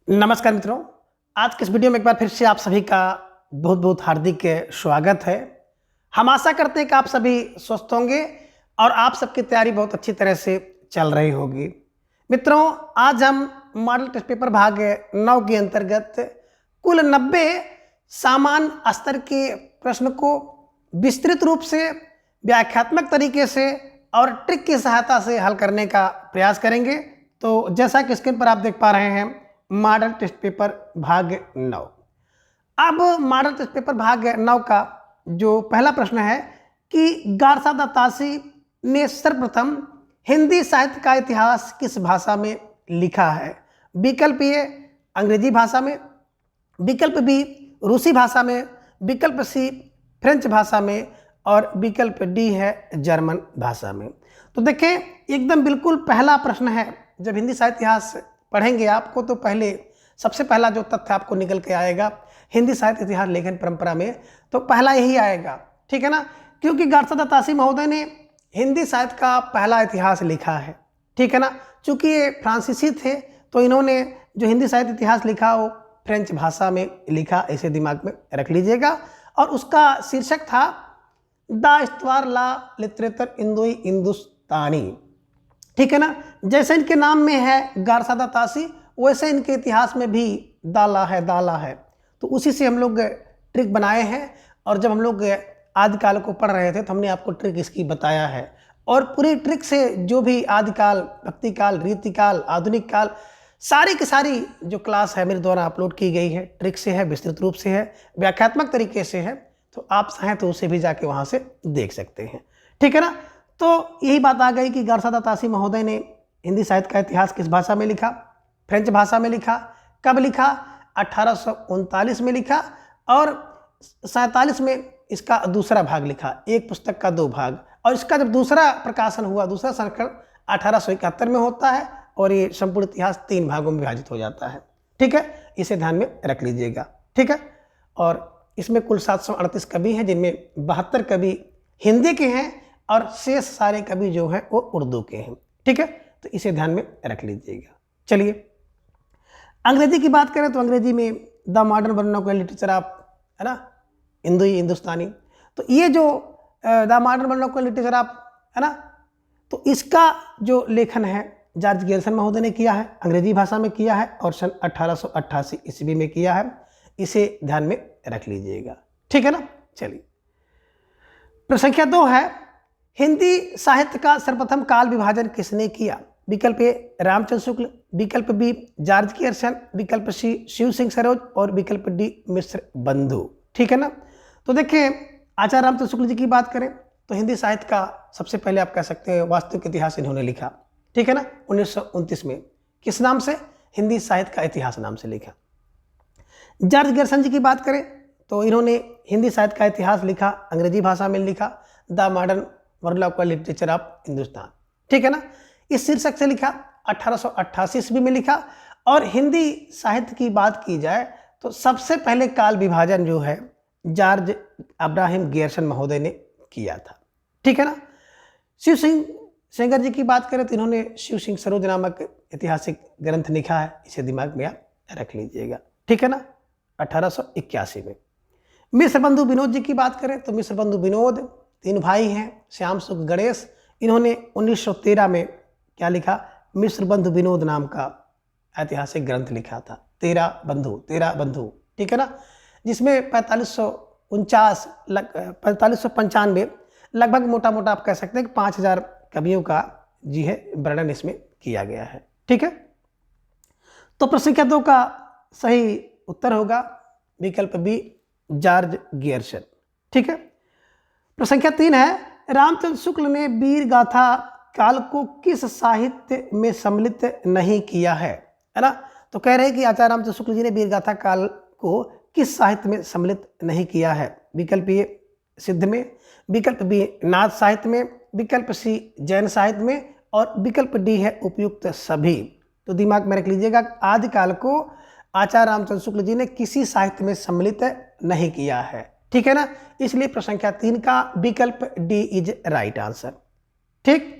नमस्कार मित्रों, आज के इस वीडियो में एक बार फिर से आप सभी का बहुत बहुत हार्दिक स्वागत है। हम आशा करते हैं कि आप सभी स्वस्थ होंगे और आप सबकी तैयारी बहुत अच्छी तरह से चल रही होगी। मित्रों, आज हम मॉडल टेस्ट पेपर भाग 9 के अंतर्गत कुल 90 सामान्य स्तर के प्रश्न को विस्तृत रूप से व्याख्यात्मक तरीके से और ट्रिक की सहायता से हल करने का प्रयास करेंगे। तो जैसा कि स्क्रीन पर आप देख पा रहे हैं, मॉडल टेस्ट पेपर भाग 9। अब मॉडल टेस्ट पेपर भाग 9 का जो पहला प्रश्न है कि गारसा दत्तासी ने सर्वप्रथम हिंदी साहित्य का इतिहास किस भाषा में लिखा है? विकल्प ए अंग्रेजी भाषा में, विकल्प बी रूसी भाषा में, विकल्प सी फ्रेंच भाषा में और विकल्प डी है जर्मन भाषा में। तो देखें, एकदम बिल्कुल पहला प्रश्न है। जब हिंदी साहित्य इतिहास पढ़ेंगे आपको तो पहले सबसे पहला जो तथ्य आपको निकल के आएगा हिंदी साहित्य इतिहास लेखन परंपरा में, तो पहला यही आएगा, ठीक है ना। क्योंकि गारसा दत्तासी महोदय ने हिंदी साहित्य का पहला इतिहास लिखा है, ठीक है ना। चूंकि ये फ्रांसीसी थे तो इन्होंने जो हिंदी साहित्य इतिहास लिखा वो फ्रेंच भाषा में लिखा, इसे दिमाग में रख लीजिएगा। और उसका शीर्षक था द इस्तवार ला लिटरेचर इंदोई हिंदुस्तानी, ठीक है ना। जैसे इनके नाम में है गारसा दत्तासी, वैसे इनके इतिहास में भी दाला है। तो उसी से हम लोग ट्रिक बनाए हैं। और जब हम लोग आदिकाल को पढ़ रहे थे तो हमने आपको ट्रिक इसकी बताया है। और पूरी ट्रिक से जो भी आदिकाल, भक्तिकाल, रीतिकाल, आधुनिक काल, सारी की सारी जो क्लास है मेरे द्वारा अपलोड की गई है, ट्रिक से है, विस्तृत रूप से है, व्याख्यात्मक तरीके से है। तो आप चाहें तो उसे भी जाके वहाँ से देख सकते हैं, ठीक है ना। तो यही बात आ गई कि गारसा दत्तासी महोदय ने हिंदी साहित्य का इतिहास किस भाषा में लिखा? फ्रेंच भाषा में लिखा। कब लिखा? 1839 में लिखा। और 47 में इसका दूसरा भाग लिखा, एक पुस्तक का 2 भाग। और इसका जब दूसरा प्रकाशन हुआ, दूसरा संस्करण 1871 में होता है और ये संपूर्ण इतिहास 3 भागों में विभाजित हो जाता है, ठीक है। इसे ध्यान में रख लीजिएगा, ठीक है। और इसमें कुल 738 कवि हैं, जिनमें 72 कवि हिंदी के हैं और शेष सारे कवि जो हैं वो उर्दू के हैं, ठीक है। तो इसे ध्यान में रख लीजिएगा। चलिए, अंग्रेजी की बात करें तो अंग्रेजी में the modern vernacular literature of, है ना, इंदोई हिंदुस्तानी। तो ये जो the modern vernacular literature of, है ना, तो इसका जो लेखन है जॉर्ज गैरिसन महोदय ने किया है, अंग्रेजी भाषा में किया है और सन 1888 ईस्वी में किया है। इसे ध्यान में रख लीजिएगा, ठीक है ना। चलिए, प्रश्न संख्या 2 है, हिंदी साहित्य का सर्वप्रथम काल विभाजन किसने किया? विकल्प ए रामचंद्र शुक्ल, विकल्प बी जॉर्ज गैरिसन, विकल्प सी शिव सिंह सरोज और विकल्प डी मिश्र बंधु, ठीक है ना। तो देखें, आचार्य रामचंद्र शुक्ल जी की बात करें तो हिंदी साहित्य का सबसे पहले आप कह सकते हैं वास्तविक इतिहास इन्होंने लिखा, ठीक है ना, 1929 में। किस नाम से? हिंदी साहित्य का इतिहास नाम से लिखा। जॉर्ज गैरिसन जी की बात करें तो इन्होंने हिंदी साहित्य का इतिहास लिखा, अंग्रेजी भाषा में लिखा, the modern vernacular literature of Hindustan, ठीक है ना। इस शीर्षक से लिखा, 1888 ईस्वी में लिखा। और हिंदी साहित्य की बात की जाए तो सबसे पहले काल विभाजन जो है जॉर्ज अब्राहम गैरिसन महोदय ने किया था, ठीक है ना। शिव सिंह सेंगर जी की बात करें तो इन्होंने शिव सिंह सरोज नामक ऐतिहासिक ग्रंथ लिखा है, इसे दिमाग में आप रख लीजिएगा, ठीक है ना, 1881 में। मिश्र बंधु विनोद जी की बात करें तो मिश्र बंधु विनोद 3 भाई हैं, श्याम सुख गणेश। इन्होंने 1913 में क्या लिखा? मिश्र बंधु विनोद नाम का ऐतिहासिक ग्रंथ लिखा था, 13 बंधु, ठीक है ना, जिसमें 4595 लगभग मोटा मोटा आप कह सकते हैं कि 5000 कवियों का जी है वर्णन इसमें किया गया है, ठीक है। तो प्रश्न संख्या 2 का सही उत्तर होगा विकल्प बी जॉर्ज गैरिसन, ठीक है। प्रश्न संख्या 3 है, रामचंद्र शुक्ल ने वीर गाथा काल को किस साहित्य में सम्मिलित नहीं किया है ना। तो कह रहे हैं कि आचार्य रामचंद्र शुक्ल जी ने वीर गाथा काल को किस साहित्य में सम्मिलित नहीं किया है? विकल्प ए सिद्ध में, विकल्प बी नाथ साहित्य में, विकल्प सी जैन साहित्य में और विकल्प डी है उपयुक्त सभी। तो दिमाग में रख लीजिएगा, आदिकाल को आचार्य रामचंद्र शुक्ल जी ने किसी साहित्य में सम्मिलित नहीं किया है, ठीक है ना। इसलिए प्रश्न संख्या 3 का विकल्प डी इज राइट आंसर, ठीक।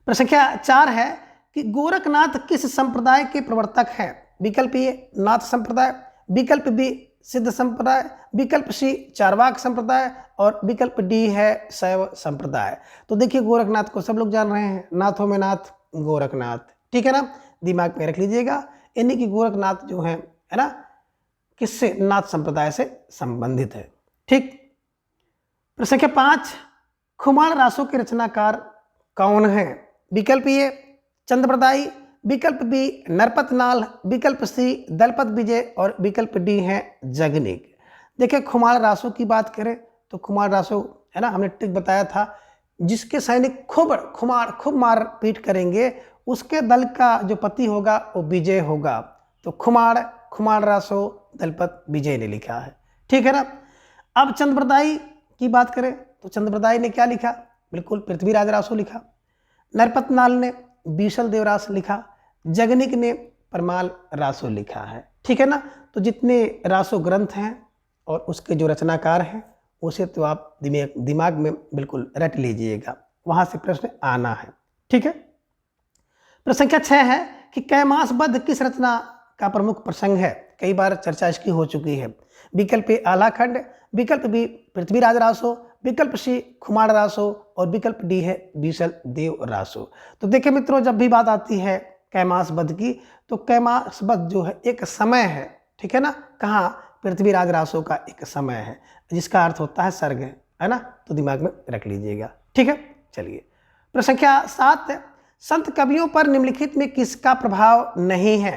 प्रश्न संख्या 4 है कि गोरखनाथ किस संप्रदाय के प्रवर्तक हैं? विकल्प ए नाथ संप्रदाय, विकल्प बी सिद्ध संप्रदाय, विकल्प सी चारवाक संप्रदाय और विकल्प डी है शैव संप्रदाय। तो देखिए गोरखनाथ को सब लोग जान रहे हैं, नाथों में नाथ गोरखनाथ, ठीक है ना, दिमाग में रख लीजिएगा। यानी कि गोरखनाथ जो है ना, किससे, नाथ संप्रदाय से संबंधित है। ठीक। प्रश्न संख्या 5, खुमाण रासों के रचनाकार कौन है? विकल्प ए चंद्रप्रदायी, विकल्प बी नरपतनाल, विकल्प सी दलपत विजय और विकल्प डी है जगनिक। देखिए खुमाण रासों की बात करें तो खुमाण रासों है ना, हमने ट्रिक बताया था, जिसके सैनिक खूब मार पीट करेंगे उसके दल का जो पति होगा वो विजय होगा। तो खुमाण रासो दलपत विजय ने लिखा है, ठीक है ना। अब चंद्रप्रदायी की बात करें तो चंद्रप्रदायी ने क्या लिखा? बिल्कुल पृथ्वीराज रासो लिखा। नरपतनाल ने बीसल देव रास लिखा, जगनिक ने परमाल रासो लिखा है, ठीक है ना। तो जितने रासो ग्रंथ हैं और उसके जो रचनाकार हैं उसे तो आप दिमाग में बिल्कुल रट लीजिएगा, वहां से प्रश्न आना है, ठीक है। प्रश्न संख्या 6 है कि कैमासबद्ध किस रचना का प्रमुख प्रसंग है? कई बार चर्चा इसकी हो चुकी है। विकल्प ए आलाखंड, विकल्प बी पृथ्वीराज रासो, विकल्प सी खुमाण रासो और विकल्प डी है बीसल देव रासो। तो देखिए मित्रों, जब भी बात आती है कैमासबद्ध की तो कैमासबद्ध जो है एक समय है, ठीक है ना। कहाँ? पृथ्वीराज रासो का एक समय है जिसका अर्थ होता है सर्ग, है ना। तो दिमाग में रख लीजिएगा, ठीक है। चलिए प्रश्न संख्या 7, संत कवियों पर निम्नलिखित में किसका प्रभाव नहीं है?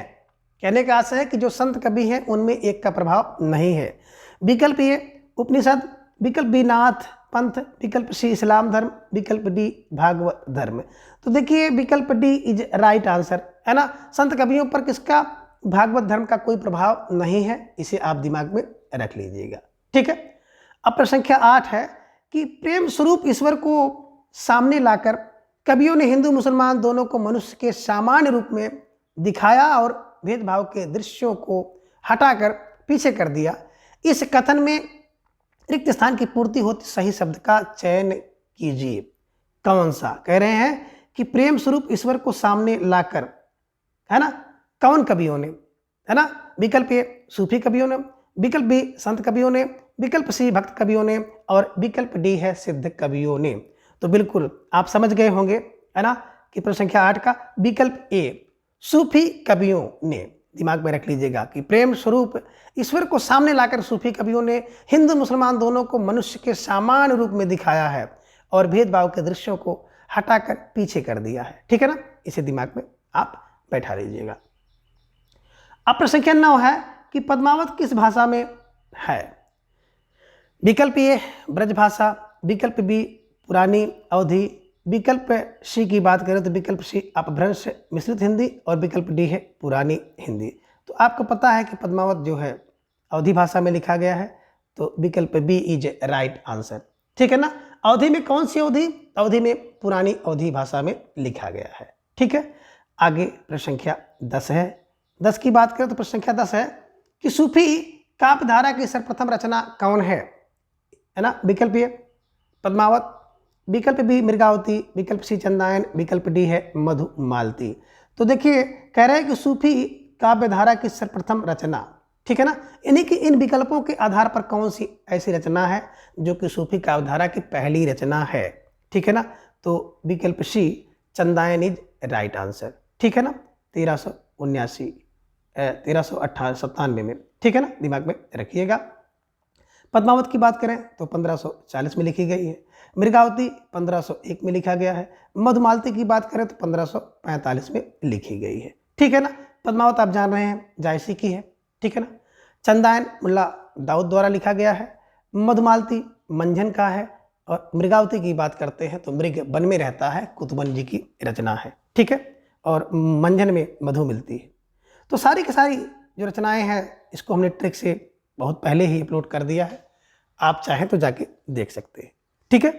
कहने का आशय है कि जो संत कवि हैं उनमें एक का प्रभाव नहीं है। विकल्प ए उपनिषद, विकल्प बी नाथ पंथ, विकल्प सी इस्लाम धर्म, विकल्प डी भागवत धर्म। तो देखिए विकल्प डी इज राइट आंसर, है ना। संत कवियों पर किसका, भागवत धर्म का कोई प्रभाव नहीं है, इसे आप दिमाग में रख लीजिएगा, ठीक है। अब प्रश्न संख्या 8 है कि प्रेम स्वरूप ईश्वर को सामने लाकर कवियों ने हिंदू मुसलमान दोनों को मनुष्य के सामान्य रूप में दिखाया और भेदभाव के दृश्यों को हटाकर पीछे कर दिया। इस कथन में रिक्त स्थान की पूर्ति होती सही शब्द का चयन कीजिए। कौन सा? कह रहे हैं कि प्रेम स्वरूप ईश्वर को सामने लाकर, है ना, कौन कवियों ने, है ना। विकल्प ए सूफी कवियों ने, विकल्प बी संत कवियों ने, विकल्प सी भक्त कवियों ने और विकल्प डी है सिद्ध कवियों ने। तो बिल्कुल आप समझ गए होंगे, है ना, कि प्रश्न संख्या 8 का विकल्प ए सूफी कवियों ने। दिमाग में रख लीजिएगा कि प्रेम स्वरूप ईश्वर को सामने लाकर सूफी कवियों ने हिंदू मुसलमान दोनों को मनुष्य के सामान्य रूप में दिखाया है और भेदभाव के दृश्यों को हटाकर पीछे कर दिया है, ठीक है ना। इसे दिमाग में आप बैठा लीजिएगा। अब प्रश्न संख्या 9 है कि पद्मावत किस भाषा में है? विकल्प ए ब्रज भाषा, विकल्प बी पुरानी अवधि, विकल्प सी की बात करें तो विकल्प सी अपभ्रंश मिश्रित हिंदी और विकल्प डी है पुरानी हिंदी। तो आपको पता है कि पद्मावत जो है अवधि भाषा में लिखा गया है, तो विकल्प बी इज राइट आंसर, ठीक है ना। अवधि में कौन सी अवधि? अवधि में पुरानी अवधि भाषा में लिखा गया है, ठीक है। आगे प्रश्न संख्या 10 है। 10 की बात करें तो प्रश्न संख्या 10 है कि सूफी काव्य धारा की सर्वप्रथम रचना कौन है ना। विकल्प ए पद्मावत, विकल्प बी मृगावती, विकल्प सी चंदायन, विकल्प डी है मधुमालती। तो देखिए कह रहे हैं कि सूफी काव्य धारा की सर्वप्रथम रचना, ठीक है ना। यानी कि इन विकल्पों के आधार पर कौन सी ऐसी रचना है जो कि सूफी काव्य धारा की पहली रचना है, ठीक है ना। तो विकल्प सी चंदायन इज राइट आंसर, ठीक है ना। 1397 में, ठीक है ना, दिमाग में रखिएगा। पद्मावत की बात करें तो 1540 में लिखी गई है, मृगावती 1501 में लिखा गया है, मधुमालती की बात करें तो 1545 में लिखी गई है, ठीक है ना। पद्मावत आप जान रहे हैं जायसी की है, ठीक है ना। चंदायन मुल्ला दाऊद द्वारा लिखा गया है, मधुमालती मंझन का है और मृगावती की बात करते हैं तो मृग वन में रहता है, कुतुबन जी की रचना है, ठीक है। और मंझन में मधु मिलती है। तो सारी की सारी जो रचनाएं हैं इसको हमने ट्रिक से बहुत पहले ही अपलोड कर दिया है, आप चाहें तो जाके देख सकते हैं, ठीक है।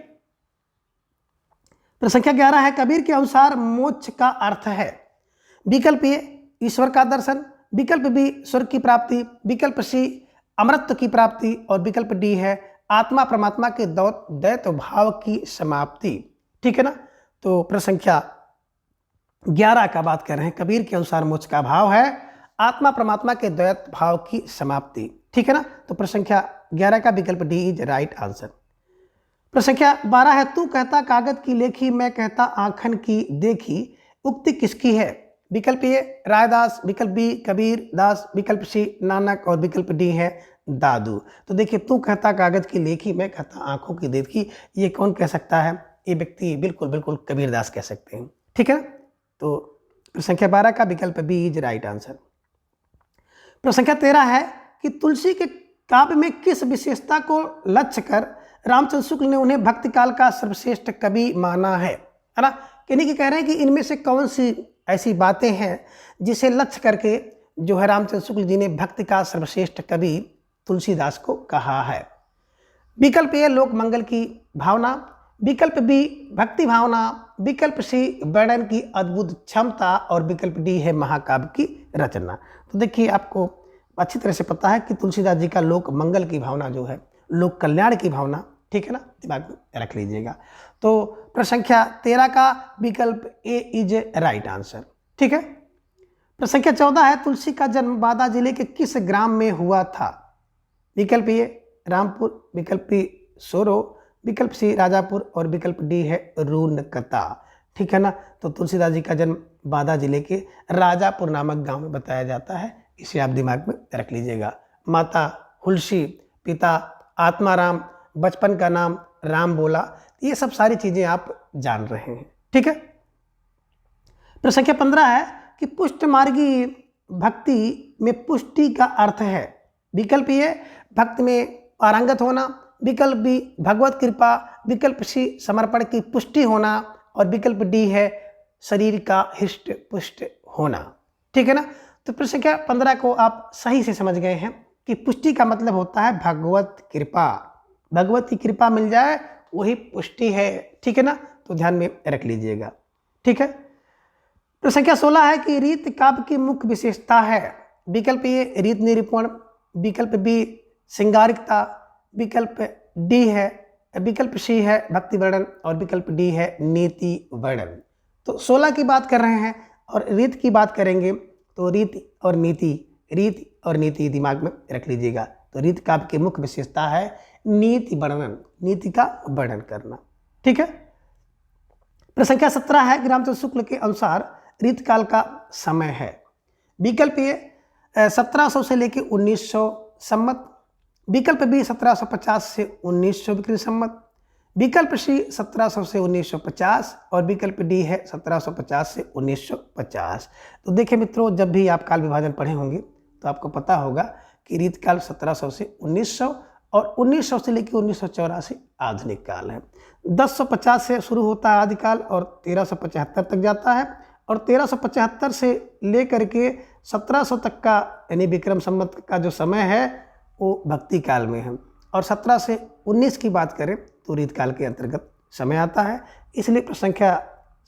प्रश्न संख्या 11 है कबीर के अनुसार मोक्ष का अर्थ है। विकल्प ए ईश्वर का दर्शन, विकल्प बी स्वर्ग की प्राप्ति, विकल्प सी अमरत्व की प्राप्ति और विकल्प डी है आत्मा परमात्मा के द्वैत भाव की समाप्ति, ठीक है ना। तो प्रश्न संख्या 11 का बात कर रहे हैं कबीर के अनुसार मोक्ष का भाव है आत्मा परमात्मा के द्वैत भाव की समाप्ति। ठीक है ना। तो प्रश्न संख्या 11 का विकल्प डी इज राइट आंसर। प्रश्न संख्या 12 है, तू कहता कागज की लेखी, मैं कहता आंखन की देखी, उक्ति किसकी है? विकल्प ए रायदास, विकल्प बी कबीर दास, विकल्प सी नानक और विकल्प डी है दादू। तो देखिए, तू कहता कागज की लेखी, मैं कहता आंखों की देखी, ये कौन कह सकता है? ये व्यक्ति बिल्कुल बिल्कुल कबीर दास कह सकते हैं। ठीक है। तो प्रश्न संख्या 12 का विकल्प बी इज राइट आंसर। प्रश्न संख्या 13 है कि तुलसी के काव्य में किस विशेषता को लक्ष्य कर रामचंद्र शुक्ल ने उन्हें भक्ति काल का सर्वश्रेष्ठ कवि माना है ना। यानी कि कह रहे हैं कि इनमें से कौन सी ऐसी बातें हैं जिसे लक्ष्य करके जो है रामचंद्र शुक्ल जी ने भक्ति का सर्वश्रेष्ठ कवि तुलसीदास को कहा है। विकल्प ए लोक मंगल की भावना, विकल्प बी भक्ति भावना, विकल्प सी वर्णन की अद्भुत क्षमता और विकल्प डी है महाकाव्य की रचना। तो देखिए, आपको अच्छी तरह से पता है कि तुलसीदास जी का लोक मंगल की भावना जो है, लोक कल्याण की भावना, ठीक है ना, दिमाग में रख लीजिएगा। तो प्रश्न संख्या 13 का विकल्प ए इज राइट आंसर। ठीक है। प्रश्न संख्या 14 है, तुलसी का जन्म बांदा जिले के किस ग्राम में हुआ था? विकल्प ए रामपुर, विकल्प बी सोरो, विकल्प सी राजापुर और विकल्प डी है रूनकता। ठीक है ना। तो तुलसीदास जी का जन्म बांदा जिले के राजापुर नामक गांव में बताया जाता है, इसे आप दिमाग में रख लीजिएगा। माता हुलसी, पिता आत्माराम, बचपन का नाम राम बोला, ये सब सारी चीजें आप जान रहे हैं। ठीक है। प्रश्न संख्या 15 है कि पुष्ट मार्गी भक्ति में पुष्टि का अर्थ है। विकल्प ए भक्ति में पारंगत होना, विकल्प बी भगवत कृपा, विकल्प सी समर्पण की पुष्टि होना और विकल्प डी है शरीर का हृष्ट पुष्ट होना। ठीक है ना। तो प्रश्न संख्या 15 को आप सही से समझ गए हैं कि पुष्टि का मतलब होता है भगवत कृपा, भगवत की कृपा मिल जाए वही पुष्टि है। ठीक है ना। तो ध्यान में रख लीजिएगा। ठीक है। प्रश्न संख्या 16 है कि रीत काव्य की मुख्य विशेषता है। विकल्प ए रीत निरूपण, विकल्प बी श्रृंगारिकता, विकल्प डी है, विकल्प सी है भक्ति वर्णन और विकल्प डी है नीति वर्णन। तो 16 की बात कर रहे हैं और रीत की बात करेंगे तो रीत और नीति दिमाग में रख लीजिएगा। तो रीत काव्य की मुख्य विशेषता है नीति वर्णन, नीति का वर्णन करना। ठीक है। प्रश्न संख्या 17 है कि रामचंद्र शुक्ल के अनुसार रीत काल का समय है। विकल्प ए 1700 से लेकर 1900 सम्मत, विकल्प बी 1750 से 1900 विक्रम सम्मत, विकल्प सी 1700 से 1950 और विकल्प डी है 1750 से 1950। तो देखिए मित्रों, जब भी आप काल विभाजन पढ़े होंगे तो आपको पता होगा कि रीत काल 1700 से 1900 और 1900 से लेकर 1984 आधुनिक काल है। 1050 से शुरू होता है आदिकाल और 1375 तक जाता है और 1375 से लेकर के 1700 तक का यानी विक्रम संवत का जो समय है वो भक्ति काल में है और 17 से 19 की बात करें तो रीत काल के अंतर्गत समय आता है। इसलिए प्रश्न संख्या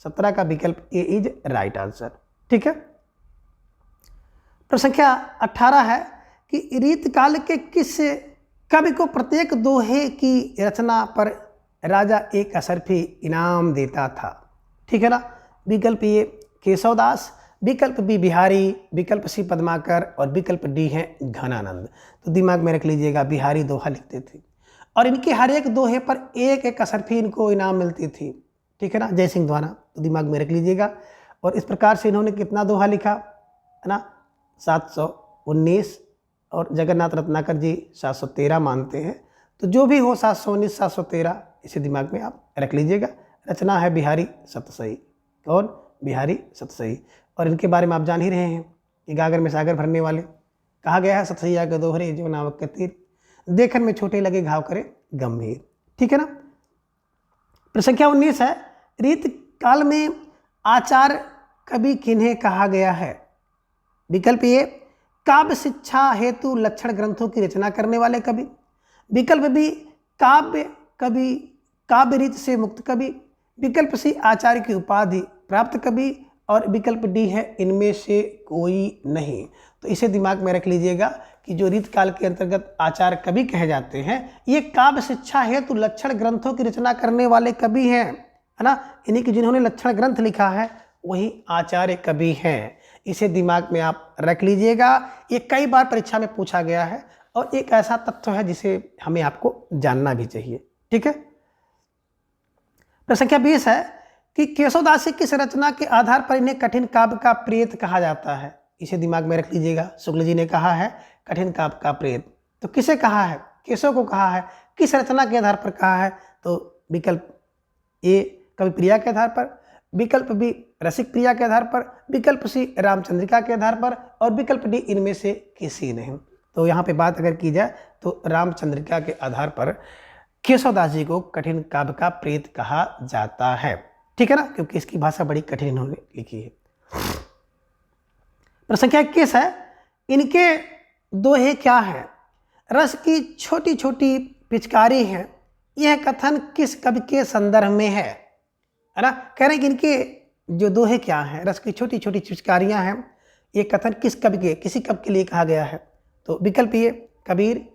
17 का विकल्प ए इज राइट आंसर। ठीक है। प्रश्न संख्या 18 है कि रीत काल के किस कवि को प्रत्येक दोहे की रचना पर राजा एक असरफी इनाम देता था? ठीक है ना। विकल्प ए केशवदास, विकल्प बी बिहारी, विकल्प सी पद्माकर और विकल्प डी है घनानंद। तो दिमाग में रख लीजिएगा, बिहारी दोहा लिखते थे और इनके हर एक दोहे पर एक एक असरफी इनको इनाम मिलती थी। ठीक है ना, जय सिंह द्वारा। तो दिमाग में रख लीजिएगा। और इस प्रकार से इन्होंने कितना दोहा लिखा है ना, 719 और जगन्नाथ रत्नाकर जी 713 मानते हैं। तो जो भी हो 719 713 इसे दिमाग में आप रख लीजिएगा। रचना है बिहारी सतसई। कौन? बिहारी सतसई। और इनके बारे में आप जान ही रहे हैं कि गागर में सागर भरने वाले। कहा गया है सतसैया के दोहरे जो नावक के तीर, देखन में छोटे लगे घाव करे गंभीर। ठीक है ना। प्रश्न संख्या 19 है, रीत काल में आचार्य कवि किन्हें कहा गया है? विकल्प ए काव्य शिक्षा हेतु लक्षण ग्रंथों की रचना करने वाले कवि, विकल्प बी काव्य कवि, काव्य रीत से मुक्त कवि, विकल्प सी आचार्य की उपाधि प्राप्त कवि और विकल्प डी है इनमें से कोई नहीं। तो इसे दिमाग में रख लीजिएगा कि जो रीत काल के अंतर्गत आचार्य कवि कहे जाते हैं ये काव्य शिक्षा हेतु लक्षण ग्रंथों की रचना करने वाले कवि हैं, है ना। इन्हीं कि जिन्होंने लक्षण ग्रंथ लिखा है वही आचार्य कवि हैं। इसे दिमाग में आप रख लीजिएगा। ये कई बार परीक्षा में पूछा गया है और एक ऐसा तथ्य है जिसे हमें आपको जानना भी चाहिए। ठीक है। प्रश्न संख्या 20 है कि केशवदासी किस रचना के आधार पर इन्हें कठिन काव्य का प्रेत कहा जाता है। इसे दिमाग में रख लीजिएगा। शुक्ल जी ने कहा है कठिन काव्य का प्रेत, तो किसे कहा है? केशव को कहा है। किस रचना के आधार पर कहा है? तो विकल्प ए कवि प्रिया के आधार पर, विकल्प बी रसिक प्रिया के आधार पर, विकल्प सी रामचंद्रिका के आधार पर और विकल्प डी इनमें से किसी नहीं। तो यहाँ पे बात अगर की जाए तो रामचंद्रिका के आधार पर केशवदास जी को कठिन काव्य का प्रेत कहा जाता है। ठीक है ना, क्योंकि इसकी भाषा बड़ी कठिन इन्होंने लिखी है। प्रश्न संख्या 21 है, इनके दोहे क्या है? रस की छोटी छोटी पिचकारी है, यह कथन किस कवि के संदर्भ में है ना? कह रहे हैं कि इनके जो दोहे क्या हैं, रस की छोटी छोटी पिचकारियां हैं, ये कथन किस कवि के, किसी कवि के लिए कहा गया है? तो विकल्प ए कबीर,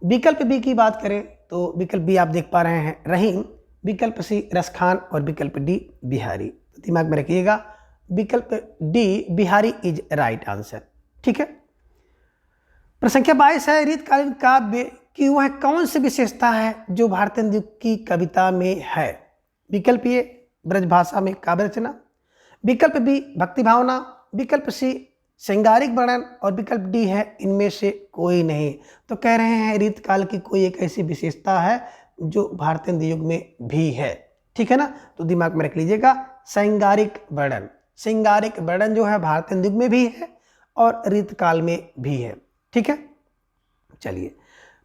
विकल्प बी की बात करें तो विकल्प बी आप देख पा रहे हैं रहीम, विकल्प सी रसखान और विकल्प डी बिहारी। तो दिमाग में रखिएगा विकल्प D Bihari is right answer. ठीक है। प्रश्न संख्या 22 है, रीतकालीन काव्य की वह कौन सी विशेषता है जो भारतेंदु की कविता में है? विकल्प ए ब्रजभाषा में काव्य रचना, विकल्प बी भक्ति भावना, विकल्प सी श्रृंगारिक वर्णन और विकल्प डी है इनमें से कोई नहीं। तो कह रहे हैं रीतकाल की कोई एक ऐसी विशेषता है जो भारतेंदु युग में भी है। ठीक है ना, तो दिमाग में रख लीजिएगा श्रृंगारिक वर्णन। श्रृंगारिक वर्णन जो है भारतेंदु युग में भी है और रीतकाल में भी है। ठीक है। चलिए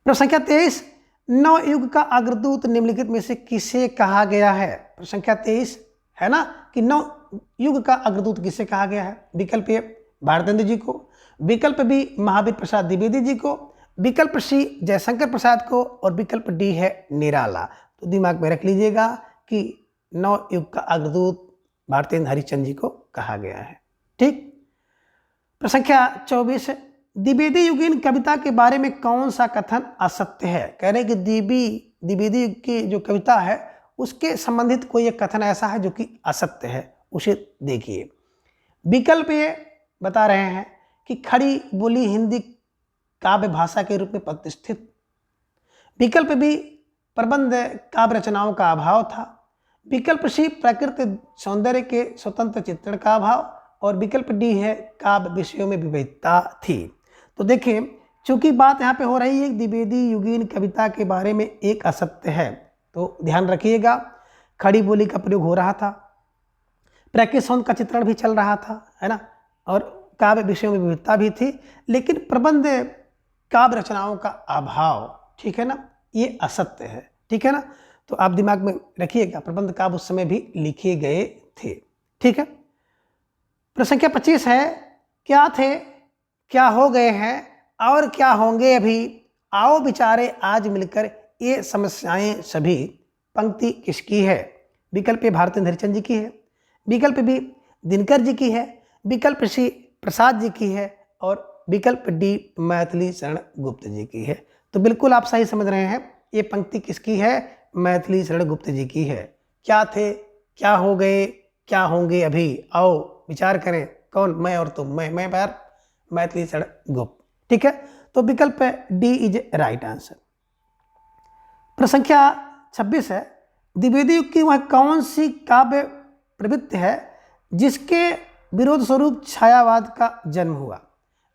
प्रश्न संख्या 23, नवयुग का अग्रदूत निम्नलिखित में से किसे कहा गया है? प्रश्न संख्या 23 है ना कि नवयुग का अग्रदूत किसे कहा गया है? विकल्प ए भारतेंदु जी को, विकल्प बी महावीर प्रसाद द्विवेदी जी को, विकल्प सी जयशंकर प्रसाद को और विकल्प डी है निराला। तो दिमाग में रख लीजिएगा कि नवयुग का अग्रदूत भारतेंदु हरिश्चंद्र जी को कहा गया है। ठीक। प्रश्न संख्या 24, द्विवेदी युगीन कविता के बारे में कौन सा कथन असत्य है? कह रहे हैं कि द्विवेदी युग की जो कविता है उसके संबंधित कोई एक कथन ऐसा है जो कि असत्य है, उसे देखिए। विकल्प ये बता रहे हैं कि खड़ी बोली हिंदी काव्य भाषा के रूप में प्रतिष्ठित, विकल्प बी प्रबंध काव्य रचनाओं का अभाव था, विकल्प सी प्रकृति सौंदर्य के स्वतंत्र चित्रण का अभाव और विकल्प डी है काव्य विषयों में विविधता थी। तो देखिए, चूंकि बात यहाँ पे हो रही है द्विवेदी युगीन कविता के बारे में एक असत्य है, तो ध्यान रखिएगा खड़ी बोली का प्रयोग हो रहा था, प्रकृति सौंदर्य का चित्रण भी चल रहा था, है ना, और काव्य विषयों में विविधता भी थी, लेकिन प्रबंध काव्य रचनाओं का अभाव, ठीक है ना, ये असत्य है। ठीक है ना, तो आप दिमाग में रखिएगा प्रबंध काव्य उस समय भी लिखे गए थे। ठीक है। प्रश्न संख्या 25 है, क्या थे, क्या हो गए हैं और क्या होंगे अभी, आओ विचारे आज मिलकर ये समस्याएं सभी। पंक्ति किसकी है? विकल्प ए भारतेंदु हरिश्चंद्र जी की है, विकल्प बी दिनकर जी की है, विकल्प सी प्रसाद जी की है और विकल्प डी मैथिली शरण गुप्त जी की है। तो बिल्कुल आप सही समझ रहे हैं, ये पंक्ति किसकी है? मैथिली शरण गुप्त जी की है। क्या थे, क्या हो गए, क्या होंगे अभी, आओ विचार करें। कौन? मैं और तुम। मैं बार मैथिली शरण गुप्त। ठीक है, तो विकल्प डी इज राइट आंसर। प्रश्न संख्या 26 है, द्विवेदी युग की वह कौन सी काव्य प्रवृत्ति है जिसके विरोध स्वरूप छायावाद का जन्म हुआ?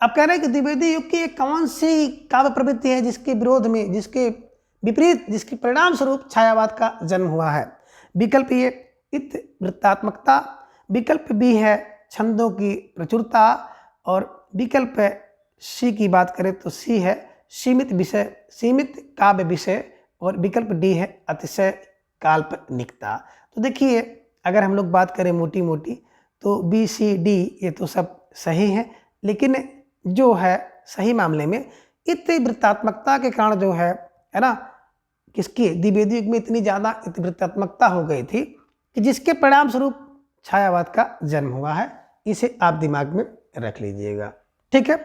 अब कह रहे हैं कि द्विवेदी युग की एक कौन सी काव्य प्रवृत्ति है जिसके विरोध में, जिसके विपरीत, जिसके परिणाम स्वरूप छायावाद का जन्म हुआ है? विकल्प ए इतिवृत्तात्मकता, विकल्प बी है छंदों की प्रचुरता और विकल्प सी की बात करें तो सी है सीमित विषय, सीमित काव्य विषय और विकल्प डी है अतिशय काल्पनिकता। तो देखिए, अगर हम लोग बात करें मोटी मोटी तो बी सी डी ये तो सब सही है, लेकिन जो है सही मामले में इतिवृत्तात्मकता के कारण जो है ना, किसकी द्विवेदी युग में इतनी ज़्यादा इतिवृत्तात्मकता हो गई थी कि जिसके परिणाम स्वरूप छायावाद का जन्म हुआ है। इसे आप दिमाग में रख लीजिएगा। ठीक है।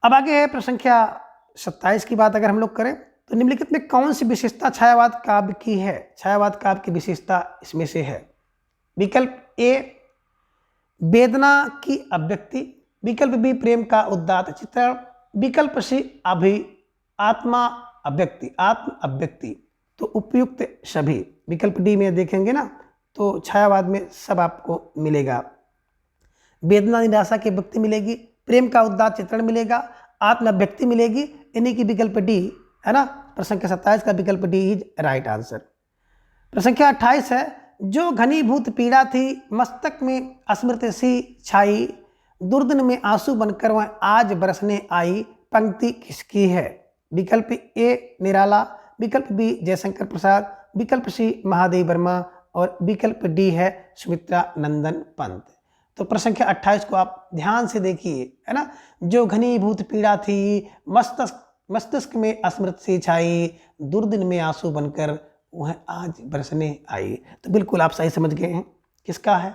अब आगे है प्रश्न संख्या 27 की बात अगर हम लोग करें तो निम्नलिखित में कौन सी विशेषता छायावाद काव्य की है? छायावाद काव्य की विशेषता इसमें से है। विकल्प ए वेदना की अभिव्यक्ति, विकल्प बी प्रेम का उदात्त चित्रण, विकल्प सी आत्मा अभिव्यक्ति, आत्म अभिव्यक्ति। तो उपयुक्त सभी, विकल्प डी में देखेंगे ना तो छायावाद में सब आपको मिलेगा। वेदना निराशा की व्यक्ति मिलेगी, प्रेम का उदात्त चित्रण मिलेगा, आत्म अभिव्यक्ति मिलेगी, यानी कि विकल्प डी है ना। प्रश्न संख्या 27 का विकल्प डी इज राइट आंसर। प्रश्न संख्या 28 है, जो घनीभूत पीड़ा थी मस्तक में स्मृति सी छाई, दुर्दिन में आंसू बनकर वह आज बरसने आई, पंक्ति किसकी है? विकल्प ए निराला, विकल्प बी जयशंकर प्रसाद, विकल्प सी महादेव वर्मा और विकल्प डी है सुमित्रा नंदन पंत। तो प्रश्न संख्या 28 को आप ध्यान से देखिए, है ना। जो घनीभूत पीड़ा थी मस्तिष्क में स्मृति सी छाई, दुर्दिन में आंसू बनकर वह आज बरसने आई। तो बिल्कुल आप सही समझ गए हैं, किसका है?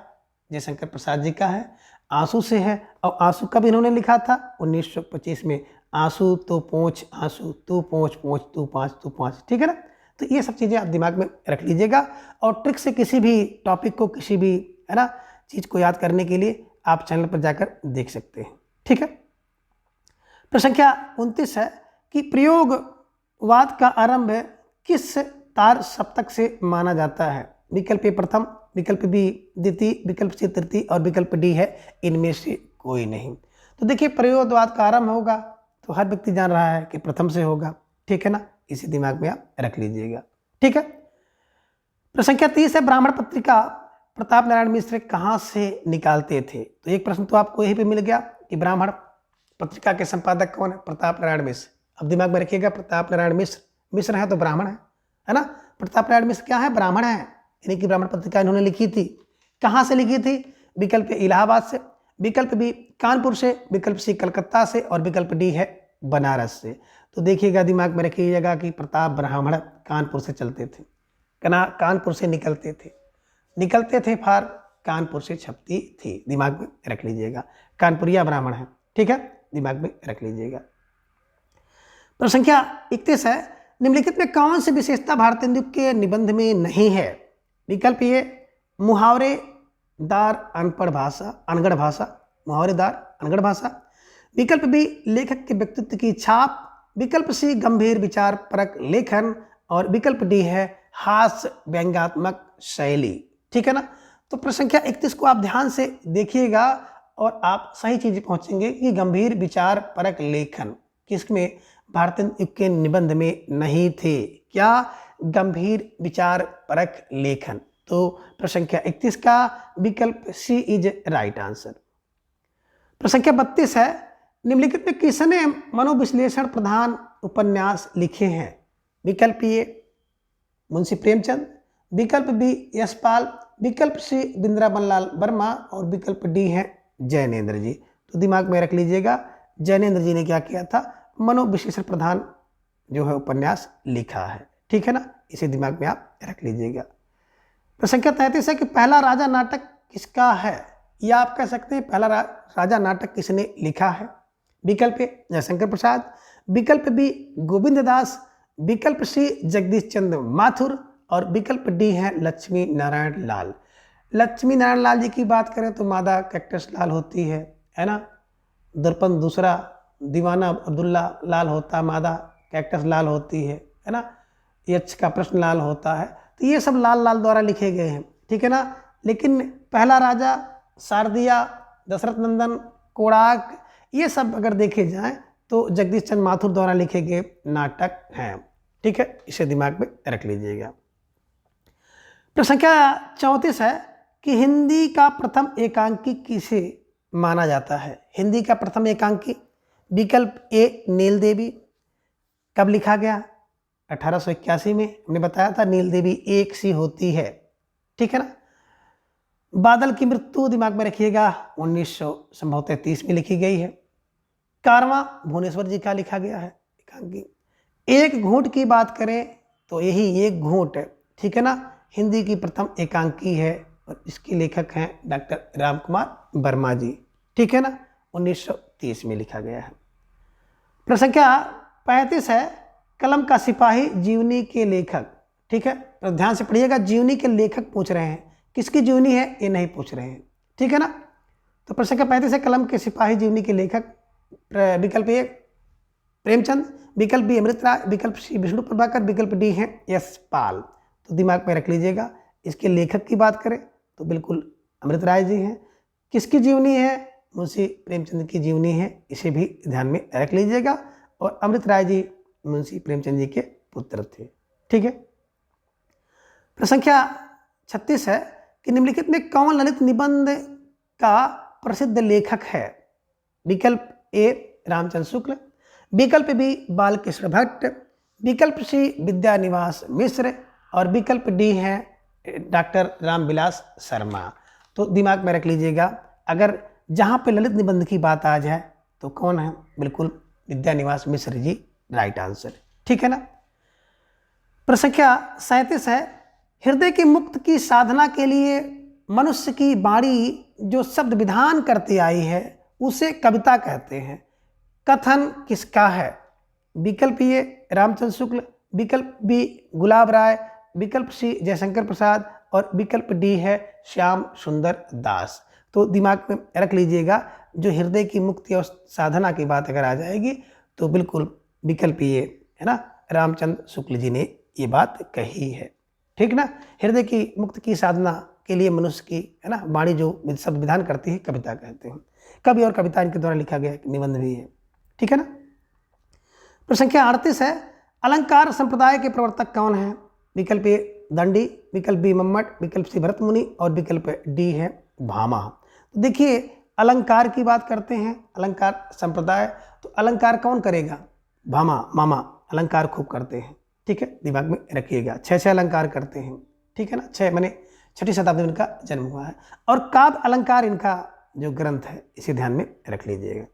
जयशंकर प्रसाद जी का है, आंसू से है। और आंसू कब इन्होंने लिखा था? 1925 में। आंसू तो पोंछ, आंसू तू पोंछ, पोंछ तू पाँच, तू पाँच, ठीक है ना। तो ये सब चीज़ें आप दिमाग में रख लीजिएगा और ट्रिक से किसी भी टॉपिक को, किसी भी है ना चीज़ को याद करने के लिए आप चैनल पर जाकर देख सकते हैं, ठीक है। प्रश्न संख्या 29 है कि प्रयोगवाद का आरंभ किस तार सप्तक से माना जाता है? विकल्प ए प्रथम, विकल्प बी द्वितीय, विकल्प सी तृतीय और विकल्प डी है इनमें से कोई नहीं। तो देखिए प्रयोगवाद का आरंभ होगा तो हर व्यक्ति जान रहा है कि प्रथम से होगा, ठीक है ना। इसी दिमाग में आप रख लीजिएगा, ठीक है। प्रश्न संख्या 30 है, ब्राह्मण पत्रिका प्रताप नारायण मिश्र कहाँ से निकालते थे? तो एक प्रश्न तो आपको यही पे मिल गया कि ब्राह्मण पत्रिका के संपादक कौन है? प्रताप नारायण मिश्र। अब दिमाग में रखिएगा प्रताप नारायण मिश्र, मिश्र है तो ब्राह्मण है ना। प्रताप नारायण मिश्र क्या है? ब्राह्मण है, यानी कि ब्राह्मण पत्रिका इन्होंने लिखी थी। कहाँ से लिखी थी? विकल्प इलाहाबाद से, विकल्प बी कानपुर से, विकल्प सी कलकत्ता से और विकल्प डी है बनारस से। तो देखिएगा दिमाग में रखिएगा कि प्रताप ब्राह्मण कानपुर से चलते थे, कानपुर से निकलते थे फार कानपुर से छपती थी। दिमाग में रख लीजिएगा, कानपुरिया ब्राह्मण है, ठीक है, दिमाग में रख लीजिएगा। प्रश्न संख्या 31 है, निम्नलिखित में कौन सी विशेषता भारतेंदु के निबंध में नहीं है? विकल्प ए मुहावरेदार अनगढ़ भाषा, मुहावरेदार अनगढ़ भाषा, विकल्प बी लेखक के व्यक्तित्व की छाप, विकल्प सी गंभीर विचार परक लेखन और विकल्प डी है हास्य व्यंग्यात्मक शैली, ठीक है ना। तो प्रश्न संख्या 31 को आप ध्यान से देखिएगा और आप सही चीज पहुंचेंगे कि गंभीर विचार परक लेखन किसमें? भारतेंदु के निबंध में नहीं थे। क्या? गंभीर विचार परक लेखन। तो प्रश्न संख्या 31 का विकल्प सी इज राइट आंसर। प्रश्न संख्या 32 है, निम्नलिखित में किसने मनोविश्लेषण प्रधान उपन्यास लिखे हैं? विकल्प ए मुंशी प्रेमचंद, विकल्प बी यशपाल, विकल्प सी बिंद्रावन लाल वर्मा और विकल्प डी है जैनेन्द्र जी। तो दिमाग में रख लीजिएगा जैनेन्द्र जी ने क्या किया था? मनोविश्लेषण प्रधान जो है उपन्यास लिखा है, ठीक है ना। इसे दिमाग में आप रख लीजिएगा। प्रश्न संख्या 33 है कि पहला राजा नाटक किसका है? या आप कह सकते हैं पहला राजा नाटक किसने लिखा है? विकल्प ए जयशंकर प्रसाद, विकल्प बी गोविंद दास, विकल्प सी जगदीश चंद्र माथुर और विकल्प डी है लक्ष्मी नारायण लाल। लक्ष्मी नारायण लाल जी की बात करें तो मादा कैक्टस लाल होती है ना। दर्पण दूसरा दीवाना अब्दुल्ला लाल होता है, मादा कैक्टस लाल होती है ना। यक्ष का प्रश्न लाल होता है। तो ये सब लाल लाल द्वारा लिखे गए हैं, ठीक है ना। लेकिन पहला राजा, शारदिया, दशरथ नंदन, कोणार्क, ये सब अगर देखे जाएं तो जगदीश चंद्र माथुर द्वारा लिखे गए नाटक हैं, ठीक है। इसे दिमाग में रख लीजिएगा। प्रश्न संख्या 34 है कि हिंदी का प्रथम एकांकी किसे माना जाता है? हिंदी का प्रथम एकांकी विकल्प ए नील देवी। कब लिखा गया? 1881 में। हमने बताया था नील देवी एक सी होती है, ठीक है ना। बादल की मृत्यु दिमाग में रखिएगा 1930 में लिखी गई है। कारवां भुवनेश्वर जी का लिखा गया है एकांकी। एक घूंट की बात करें तो यही एक घूंट है, ठीक है ना, हिंदी की प्रथम एकांकी है और इसके लेखक हैं डॉक्टर राम कुमार वर्मा जी, ठीक है ना। 1930 में लिखा गया है। प्रश्न संख्या 35 है, कलम का सिपाही जीवनी के लेखक, ठीक है। तो ध्यान से पढ़िएगा, जीवनी के लेखक पूछ रहे हैं, किसकी जीवनी है ये नहीं पूछ रहे हैं, ठीक है ना। तो प्रश्न संख्या 35 है, कलम के सिपाही जीवनी के लेखक। विकल्प ए प्रेमचंद, विकल्प बी अमृत राय, विकल्प सी विष्णु प्रभाकर, विकल्प डी है यश पाल। तो दिमाग में रख लीजिएगा। इसके लेखक की बात करें तो बिल्कुल अमृत राय जी हैं। किसकी जीवनी है? मुंशी प्रेमचंद की जीवनी है, इसे भी ध्यान में रख लीजिएगा। और अमृत राय जी मुंशी प्रेमचंद जी के पुत्र थे। ठीक है। प्रश्न संख्या 36 है कि निम्नलिखित में कौन ललित निबंध का प्रसिद्ध लेखक है? विकल्प ए रामचंद्र शुक्ल, विकल्प बी बालकृष्ण भट्ट, विकल्प सी विद्यानिवास मिश्र और विकल्प डी है डॉक्टर रामविलास शर्मा। तो दिमाग में रख लीजिएगा, अगर जहाँ पे ललित निबंध की बात आ जाए तो कौन है? बिल्कुल विद्यानिवास मिश्र जी राइट आंसर। ठीक है ना। प्रश्न संख्या 37 है, हृदय की मुक्त की साधना के लिए मनुष्य की वाणी जो शब्द विधान करती आई है उसे कविता कहते हैं। कथन किसका है? विकल्प ए रामचंद्र शुक्ल, विकल्प बी गुलाब राय, विकल्प सी जयशंकर प्रसाद और विकल्प डी है श्याम सुंदर दास। तो दिमाग में रख लीजिएगा, जो हृदय की मुक्ति और साधना की बात अगर आ जाएगी तो बिल्कुल विकल्प ये है ना, रामचंद्र शुक्ल जी ने ये बात कही है। ठीक ना। हृदय की मुक्ति की साधना के लिए मनुष्य की है ना वाणी जो शब्द विधान करती है कविता कहते हैं। कवि और कविता इनके द्वारा लिखा गया निबंध भी है। ठीक है ना। प्रश्न संख्या 38 है, अलंकार संप्रदाय के प्रवर्तक कौन है? विकल्प ए दंडी, विकल्प बी मम्मट, विकल्प सी भरत मुनि और विकल्प डी है भामा। तो देखिए अलंकार की बात करते हैं, अलंकार संप्रदाय, तो अलंकार कौन करेगा? भामा मामा अलंकार खूब करते हैं। ठीक है, दिमाग में रखिएगा। 6 अलंकार करते हैं। ठीक है ना। 6 माने 6वीं शताब्दी में इनका जन्म हुआ है। और काव्य अलंकार इनका जो ग्रंथ है इसे ध्यान में रख लीजिएगा।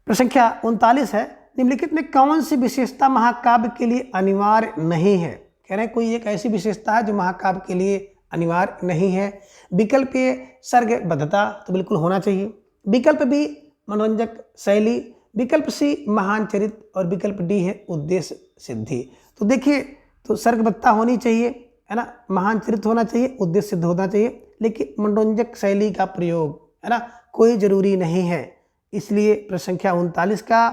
प्रश्न संख्या 39 है, निम्नलिखित में कौन सी विशेषता महाकाव्य के लिए अनिवार्य नहीं है? कह रहे हैं कोई एक ऐसी विशेषता है जो महाकाव्य के लिए अनिवार्य नहीं है। विकल्प ए सर्गबद्धता, तो बिल्कुल होना चाहिए। विकल्प बी मनोरंजक शैली, विकल्प सी महान चरित्र और विकल्प डी है उद्देश्य सिद्धि। तो देखिए, तो सर्गबद्धता होनी चाहिए है ना, महान चरित्र होना चाहिए, उद्देश्य सिद्ध होना चाहिए, लेकिन मनोरंजक शैली का प्रयोग है ना कोई जरूरी नहीं है। इसलिए प्रश्न संख्या 39 का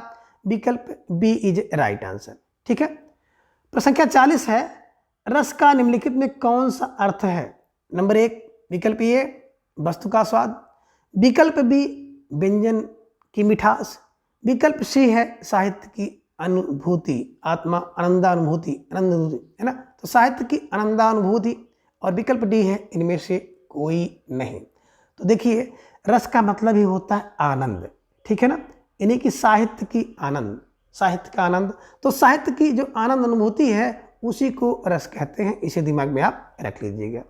विकल्प बी इज राइट आंसर। ठीक है। प्रश्न संख्या 40 है, रस का निम्नलिखित में कौन सा अर्थ है? नंबर 1 विकल्प ए वस्तु का स्वाद, विकल्प बी व्यंजन की मिठास, विकल्प सी है साहित्य की अनुभूति, आत्मा आनंदानुभूति, आनंद है ना, तो साहित्य की आनंदानुभूति और विकल्प डी है इनमें से कोई नहीं। तो देखिए रस का मतलब ही होता है आनंद। ठीक है ना, यानी कि साहित्य की आनंद, साहित्य का आनंद, तो साहित्य की जो आनंद अनुभूति है उसी को रस कहते हैं। इसे दिमाग में आप रख लीजिएगा।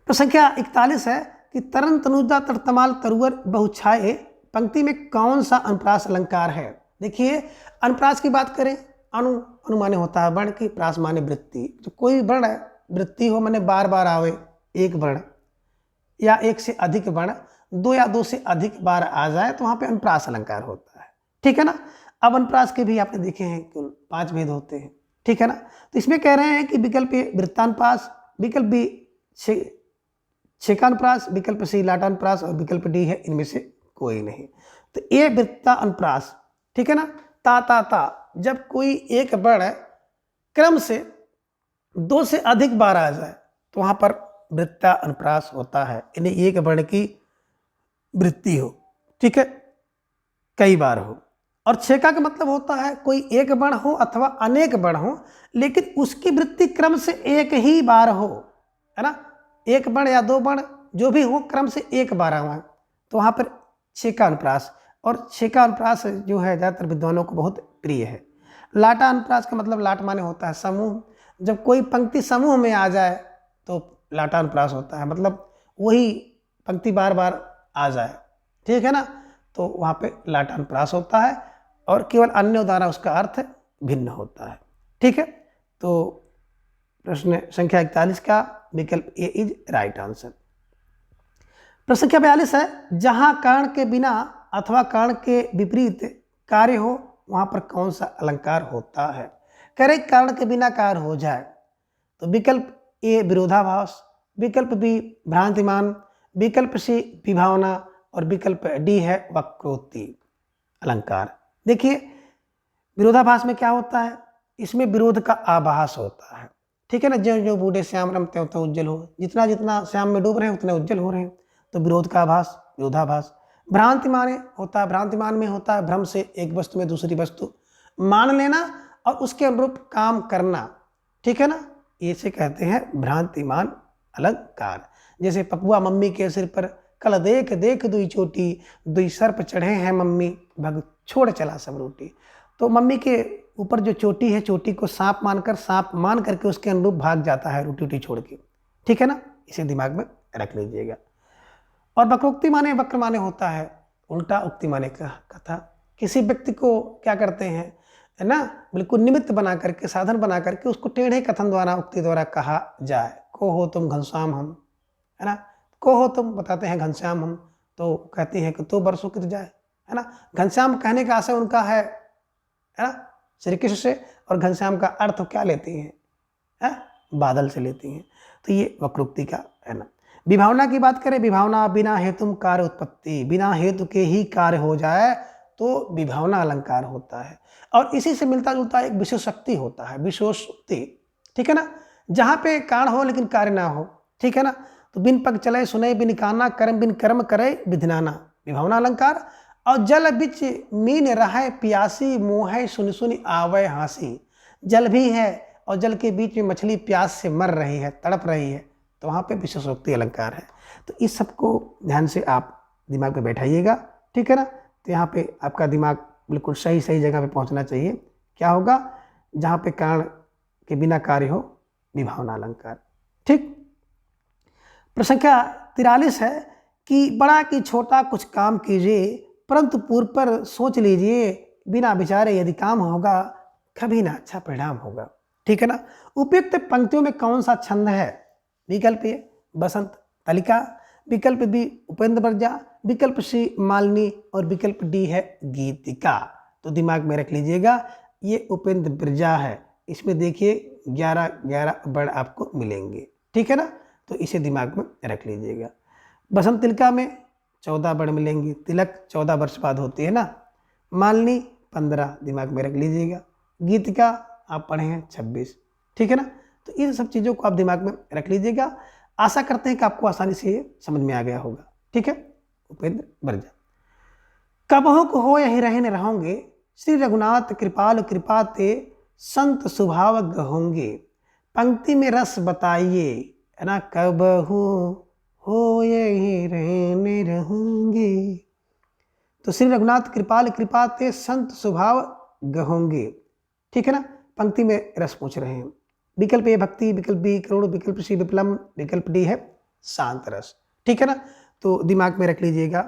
प्रश्न संख्या 41 है कि तरन तनुजा तरतमाल तरुवर बहुछाए पंक्ति में कौन सा अनुप्रास अलंकार है? देखिए अनुप्रास की बात करें, अनु माने होता है वर्ण की, प्रास माने वृत्ति। जो कोई वर्ण वृत्ति हो माने बार बार आवे, एक वर्ण या एक से अधिक वर्ण 2 या 2 से अधिक बार आ जाए तो वहाँ पे अनुप्रास अलंकार होता है। ठीक है ना। अब अनुप्रास के भी आपने देखे हैं कुल 5 भेद होते हैं। ठीक है ना। तो इसमें कह रहे हैं कि विकल्प ए वृत्तानुप्रास, विकल्प बी छेकानुप्रास, विकल्प सी लाटानुप्रास और विकल्प डी है इनमें से कोई नहीं। तो ए वृत्तानुप्रास। ठीक है ना। ता जब कोई एक वर्ण क्रम से 2 से अधिक बार आ जाए तो वहाँ पर वृत्तानुप्रास होता है, यानी एक वर्ण की वृत्ति हो। ठीक है, कई बार हो। और छेका का मतलब होता है कोई एक वर्ण हो अथवा अनेक वर्ण हो लेकिन उसकी वृत्ति क्रम से एक ही बार हो, है ना, एक वर्ण या 2 वर्ण जो भी हो क्रम से एक बार आवा, तो वहाँ पर छेका अनुप्रास। और छेका अनुप्रास जो है ज़्यादातर विद्वानों को बहुत प्रिय है। लाटा अनुप्रास का मतलब लाट माने होता है समूह, जब कोई पंक्ति समूह में आ जाए तो लाटा अनुप्रास होता है, मतलब वही पंक्ति बार बार आ जाए। ठीक है ना, तो वहाँ पे लाटा अनुप्रास होता है और केवल अन्य द्वारा उसका अर्थ भिन्न होता है। ठीक है। तो प्रश्न संख्या 41 का विकल्प ए इज राइट आंसर। प्रश्न संख्या 42 है, जहां कारण के बिना अथवा कारण के विपरीत कार्य हो वहां पर कौन सा अलंकार होता है? कह रहे कारण के बिना कार्य हो जाए तो विकल्प ए विरोधाभास, विकल्प बी भ्रांतिमान, विकल्प सी विभावना और विकल्प डी है वक्रोक्ति अलंकार। देखिए विरोधाभास में क्या होता है, इसमें विरोध का आभास होता है, ठीक है ना। ज्यों ज्यों बूढ़े श्याम रमते होते उज्जवल हो, जितना जितना श्याम में डूब रहे हैं उतने उज्जवल हो रहे हैं, तो विरोध का आभास विरोधाभास। भ्रांति माने होता है, भ्रांतिमान में होता है भ्रम से एक वस्तु में दूसरी वस्तु मान लेना और उसके अनुरूप काम करना, ठीक है ना, इसे कहते हैं भ्रांतिमान अलंकार। जैसे पपुआ मम्मी के सिर पर कल देख देख दुई चोटी, दुई सर्प चढ़े हैं मम्मी, भग छोड़ चला सब रोटी। तो मम्मी के ऊपर जो चोटी है, चोटी को सांप मानकर, सांप मान करके उसके अनुरूप भाग जाता है रोटी रोटी छोड़ के, ठीक है ना, इसे दिमाग में रख लीजिएगा। और वक्रोक्ति माने, वक्र माने होता है उल्टा, उक्ति माने कथा। किसी व्यक्ति को क्या करते हैं, है ना, बिल्कुल निमित्त बना करके, साधन बना करके उसको टेढ़े कथन द्वारा, उक्ति द्वारा कहा जाए। को हो तुम घनश्याम हम, है ना, को हो तुम बताते हैं घनश्याम हम, तो कहती हैं कि तो बरसों कित जाए, है ना। घनश्याम कहने का आशय उनका है ना श्री कृष्ण से, और घनश्याम का अर्थ क्या लेती हैं, बादल से लेती हैं। तो ये वक्रोक्ति का है ना। विभावना की बात करें, विभावना बिना हेतु कार्य उत्पत्ति, बिना हेतु के ही कार्य हो जाए तो विभावना अलंकार होता है। और इसी से मिलता जुलता एक विशेषोक्ति होता है, विशेषोक्ति, ठीक है ना, जहाँ पे कारण हो लेकिन कार्य ना हो, ठीक है ना। तो बिन पग चले सुने बिन काना, कर्म बिन कर्म करे विधिनाना, विभावना अलंकार। और जल बिच मीन रहे प्यासी, मोह सुन सुन आवे हासी। जल भी है और जल के बीच में मछली प्यास से मर रही है, तड़प रही है, तो वहाँ पे विशेषोक्ति अलंकार है। तो इस सबको ध्यान से आप दिमाग पे बैठाइएगा, ठीक है ना। तो यहाँ पे आपका दिमाग बिल्कुल सही सही जगह पे पहुँचना चाहिए। क्या होगा, जहाँ पे कारण के बिना कार्य हो, विभावना अलंकार, ठीक। प्रश्न संख्या 43 है कि बड़ा कि छोटा कुछ काम कीजिए, परंतु पूर्व पर सोच लीजिए, बिना विचारे यदि काम होगा कभी ना अच्छा परिणाम होगा, ठीक है ना। उपयुक्त पंक्तियों में कौन सा छंद है, विकल्प ए बसंत तलिका, विकल्प बी उपेंद्र बर्जा, विकल्प सी मालिनी और विकल्प डी है गीतिका। तो दिमाग में रख लीजिएगा, ये उपेंद्र बिरजा है, इसमें देखिए 11 वर्ड आपको मिलेंगे, ठीक है ना। तो इसे दिमाग में रख लीजिएगा। बसंत तिलका में 14 वर्ड मिलेंगे, तिलक 14 वर्ष बाद होती है ना, मालिनी 15 दिमाग में रख लीजिएगा, गीतिका आप पढ़े हैं 26, ठीक है ना। तो इन सब चीज़ों को आप दिमाग में रख लीजिएगा। आशा करते हैं कि आपको आसानी से ये समझ में आ गया होगा, ठीक है। उपेंद्र बर्जा। कबहु को हो यही रहन रहोगे, श्री रघुनाथ कृपाल कृपा ते संत स्वभाव गहोंगे। पंक्ति में रस बताइए, है ना, कबहु हो यही रहने रहोगे। तो श्री रघुनाथ कृपाल कृपा ते संत स्वभाव गहोंगे, ठीक है ना। पंक्ति में रस पूछ रहे हैं। विकल्प ए भक्ति, विकल्प बी करुण, विकल्प सी विप्लम, विकल्प डी है शांत रस, ठीक है ना। तो दिमाग में रख लीजिएगा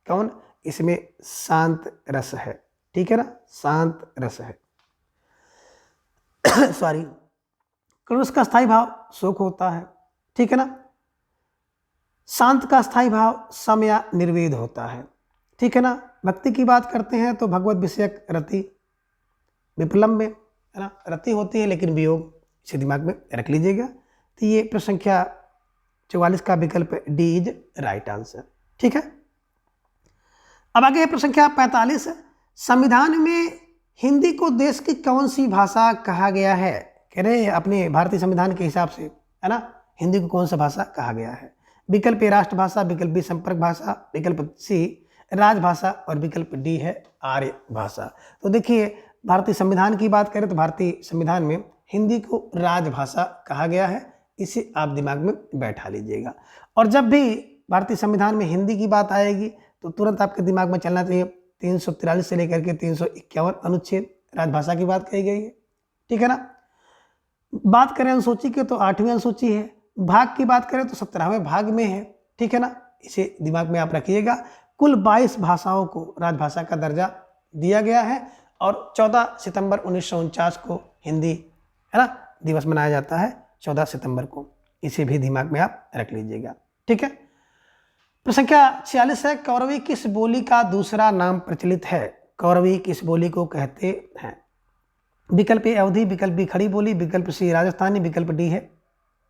कौन, इसमें शांत रस है, ठीक है ना, शांत रस है। सॉरी, करुण का स्थायी भाव शोक होता है, ठीक है ना। शांत का स्थायी भाव सम या निर्वेद होता है, ठीक है ना। भक्ति की बात करते हैं तो भगवत विषयक रति, विप्लम में है ना रति होती है लेकिन वियोग, इसे दिमाग में रख लीजिएगा। तो ये प्रश्न संख्या 44 का विकल्प डी इज राइट आंसर, ठीक है। अब आगे है प्रश्न संख्या 45। संविधान में हिंदी को देश की कौन सी भाषा कहा गया है, कह रहे हैं अपने भारतीय संविधान के हिसाब से, है ना, हिंदी को कौन सा भाषा कहा गया है। विकल्प ए राष्ट्रभाषा, विकल्प बी संपर्क भाषा, विकल्प सी राजभाषा और विकल्प डी है आर्य भाषा। तो देखिए भारतीय संविधान की बात करें तो भारतीय संविधान में हिंदी को राजभाषा कहा गया है, इसे आप दिमाग में बैठा लीजिएगा। और जब भी भारतीय संविधान में हिंदी की बात आएगी तो तुरंत आपके दिमाग में चलना चाहिए 343 से लेकर के 351 अनुच्छेद राजभाषा की बात कही गई है, ठीक है ना। बात करें अनुसूची की तो 8वीं अनुसूची है, भाग की बात करें तो 17वें भाग में है, ठीक है ना। इसे दिमाग में आप रखिएगा। कुल 22 भाषाओं को राजभाषा का दर्जा दिया गया है और 14 सितंबर 1949 को हिंदी, है ना, दिवस मनाया जाता है 14 सितंबर को, इसे भी दिमाग में आप रख लीजिएगा, ठीक है। प्रश्न संख्या 46 है, कौरवी किस बोली का दूसरा नाम प्रचलित है। कौरवी किस बोली को कहते हैं। विकल्प ए अवधी, विकल्प बी खड़ी बोली, विकल्प सी राजस्थानी, विकल्प डी है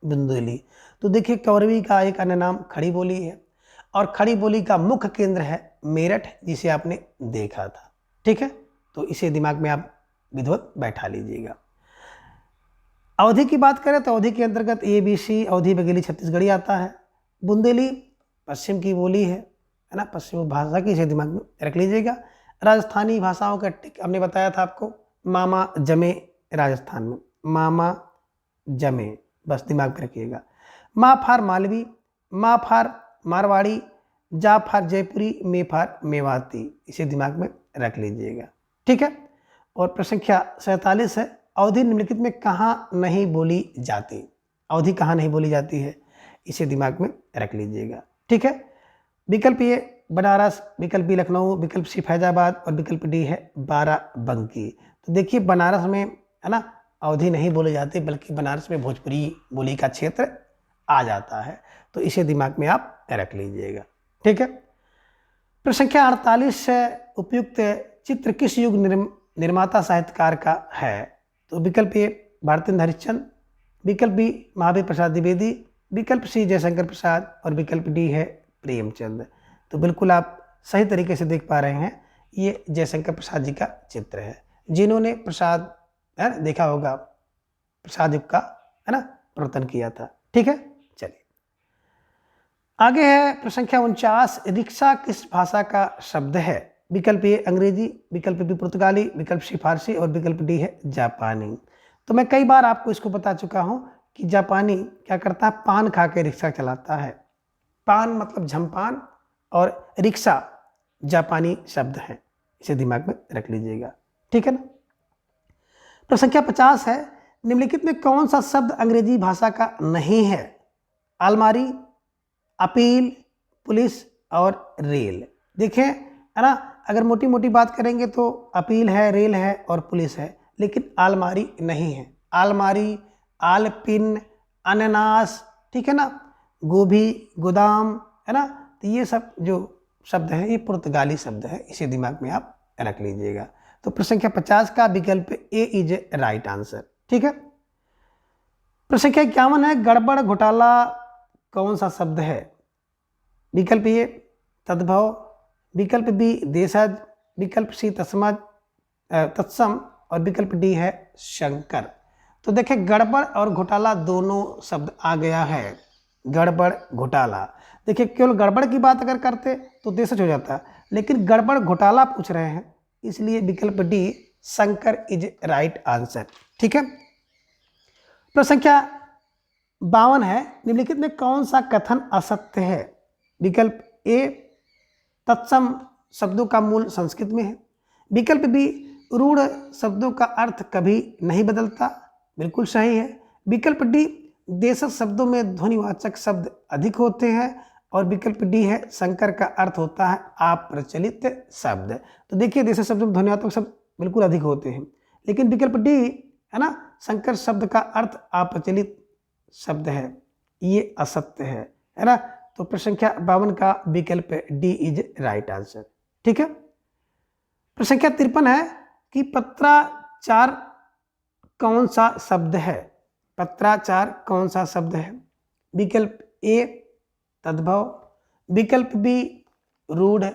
बुंदेली। तो देखिए कौरवी का एक अन्य नाम खड़ी बोली है और खड़ी बोली का मुख्य केंद्र है मेरठ, जिसे आपने देखा था। ठीक है, तो इसे दिमाग में आप विधिवत बैठा लीजिएगा। अवधि की बात करें तो अवधि के अंतर्गत ABC अवधि बघेली छत्तीसगढ़ी आता है। बुंदेली पश्चिम की बोली है ना, पश्चिमी भाषा की, इसे दिमाग में रख लीजिएगा। राजस्थानी भाषाओं का हमने बताया था आपको, मामा जमे राजस्थान में, मामा जमे, बस दिमाग में रखिएगा। मा फार मालवी, मा फार मारवाड़ी, जा फार जयपुरी, मे फार मेवाती, इसे दिमाग में रख लीजिएगा। ठीक है, और प्रश्न संख्या 47 है, अवधि निम्नलिखित में कहाँ नहीं बोली जाती? अवधि कहाँ नहीं बोली जाती है, इसे दिमाग में रख लीजिएगा। ठीक है, विकल्प ए बनारस, विकल्प बी लखनऊ, विकल्प सी फैजाबाद और विकल्प डी है बाराबंकी। तो देखिए बनारस में है ना अवधि नहीं बोली जाती, बल्कि बनारस में भोजपुरी बोली का क्षेत्र आ जाता है, तो इसे दिमाग में आप रख लीजिएगा। ठीक है, प्रश्न संख्या 48 है, उपयुक्त चित्र किस युग निर्माता साहित्यकार का है? तो विकल्प ए भारतेंद्र हरिश्चंद्र, विकल्प बी महावीर प्रसाद द्विवेदी, विकल्प सी जयशंकर प्रसाद और विकल्प डी है प्रेमचंद। तो बिल्कुल आप सही तरीके से देख पा रहे हैं, ये जयशंकर प्रसाद जी का चित्र है, जिन्होंने प्रसाद है ना देखा होगा, प्रसाद युग का है ना प्रवर्तन किया था। ठीक है, चलिए आगे है प्रश्न संख्या 49, रिक्शा किस भाषा का शब्द है? विकल्प ए अंग्रेजी, विकल्प बी पुर्तगाली, विकल्प सी फारसी और विकल्प डी है जापानी। तो मैं कई बार आपको इसको बता चुका हूं कि जापानी क्या करता है, पान खा के रिक्शा चलाता है। पान मतलब झमपान और रिक्शा जापानी शब्द है, इसे दिमाग में रख लीजिएगा। ठीक है ना। प्रश्न संख्या 50 है, निम्नलिखित में कौन सा शब्द अंग्रेजी भाषा का नहीं है? अलमारी, अपील, पुलिस और रेल। देखें है ना, अगर मोटी मोटी बात करेंगे तो अपील है, रेल है और पुलिस है, लेकिन अलमारी नहीं है। अलमारी, आलपिन, अनानास, ठीक है ना, गोभी, गोदाम, है ना, तो ये सब जो शब्द है ये पुर्तगाली शब्द है, इसे दिमाग में आप रख लीजिएगा। तो प्रश्न संख्या 50 का विकल्प ए इज ए राइट आंसर। ठीक है, प्रश्न संख्या 51 है, गड़बड़ घोटाला कौन सा शब्द है? विकल्प ए तद्भव, विकल्प बी देशज, विकल्प सी तत्सम और विकल्प डी है शंकर। तो देखें गड़बड़ और घोटाला दोनों शब्द आ गया है। गड़बड़ घोटाला, देखिए केवल गड़बड़ की बात अगर करते तो देशज हो जाता, लेकिन गड़बड़ घोटाला पूछ रहे हैं, इसलिए विकल्प D Shankar is right answer. ठीक है, प्रश्न संख्या 52 है, निम्नलिखित में कौन सा कथन असत्य है? विकल्प ए तत्सम शब्दों का मूल संस्कृत में है, विकल्प बी रूढ़ शब्दों का अर्थ कभी नहीं बदलता, बिल्कुल सही है, विकल्प डी देशज शब्दों में ध्वनिवाचक शब्द अधिक होते हैं और विकल्प डी है शंकर का अर्थ होता है अप्रचलित शब्द। तो देखिए देशज शब्द में ध्वनिवाचक शब्द बिल्कुल अधिक होते हैं, लेकिन विकल्प डी है ना शंकर शब्द का अर्थ अप्रचलित शब्द है, ये असत्य है ना। तो प्रश्न संख्या 52 का विकल्प डी इज राइट आंसर। ठीक है, प्रश्न संख्या 53 है कि पत्राचार कौन सा शब्द है? पत्राचार कौन सा शब्द है? विकल्प ए तद्भव, विकल्प बी रूढ़,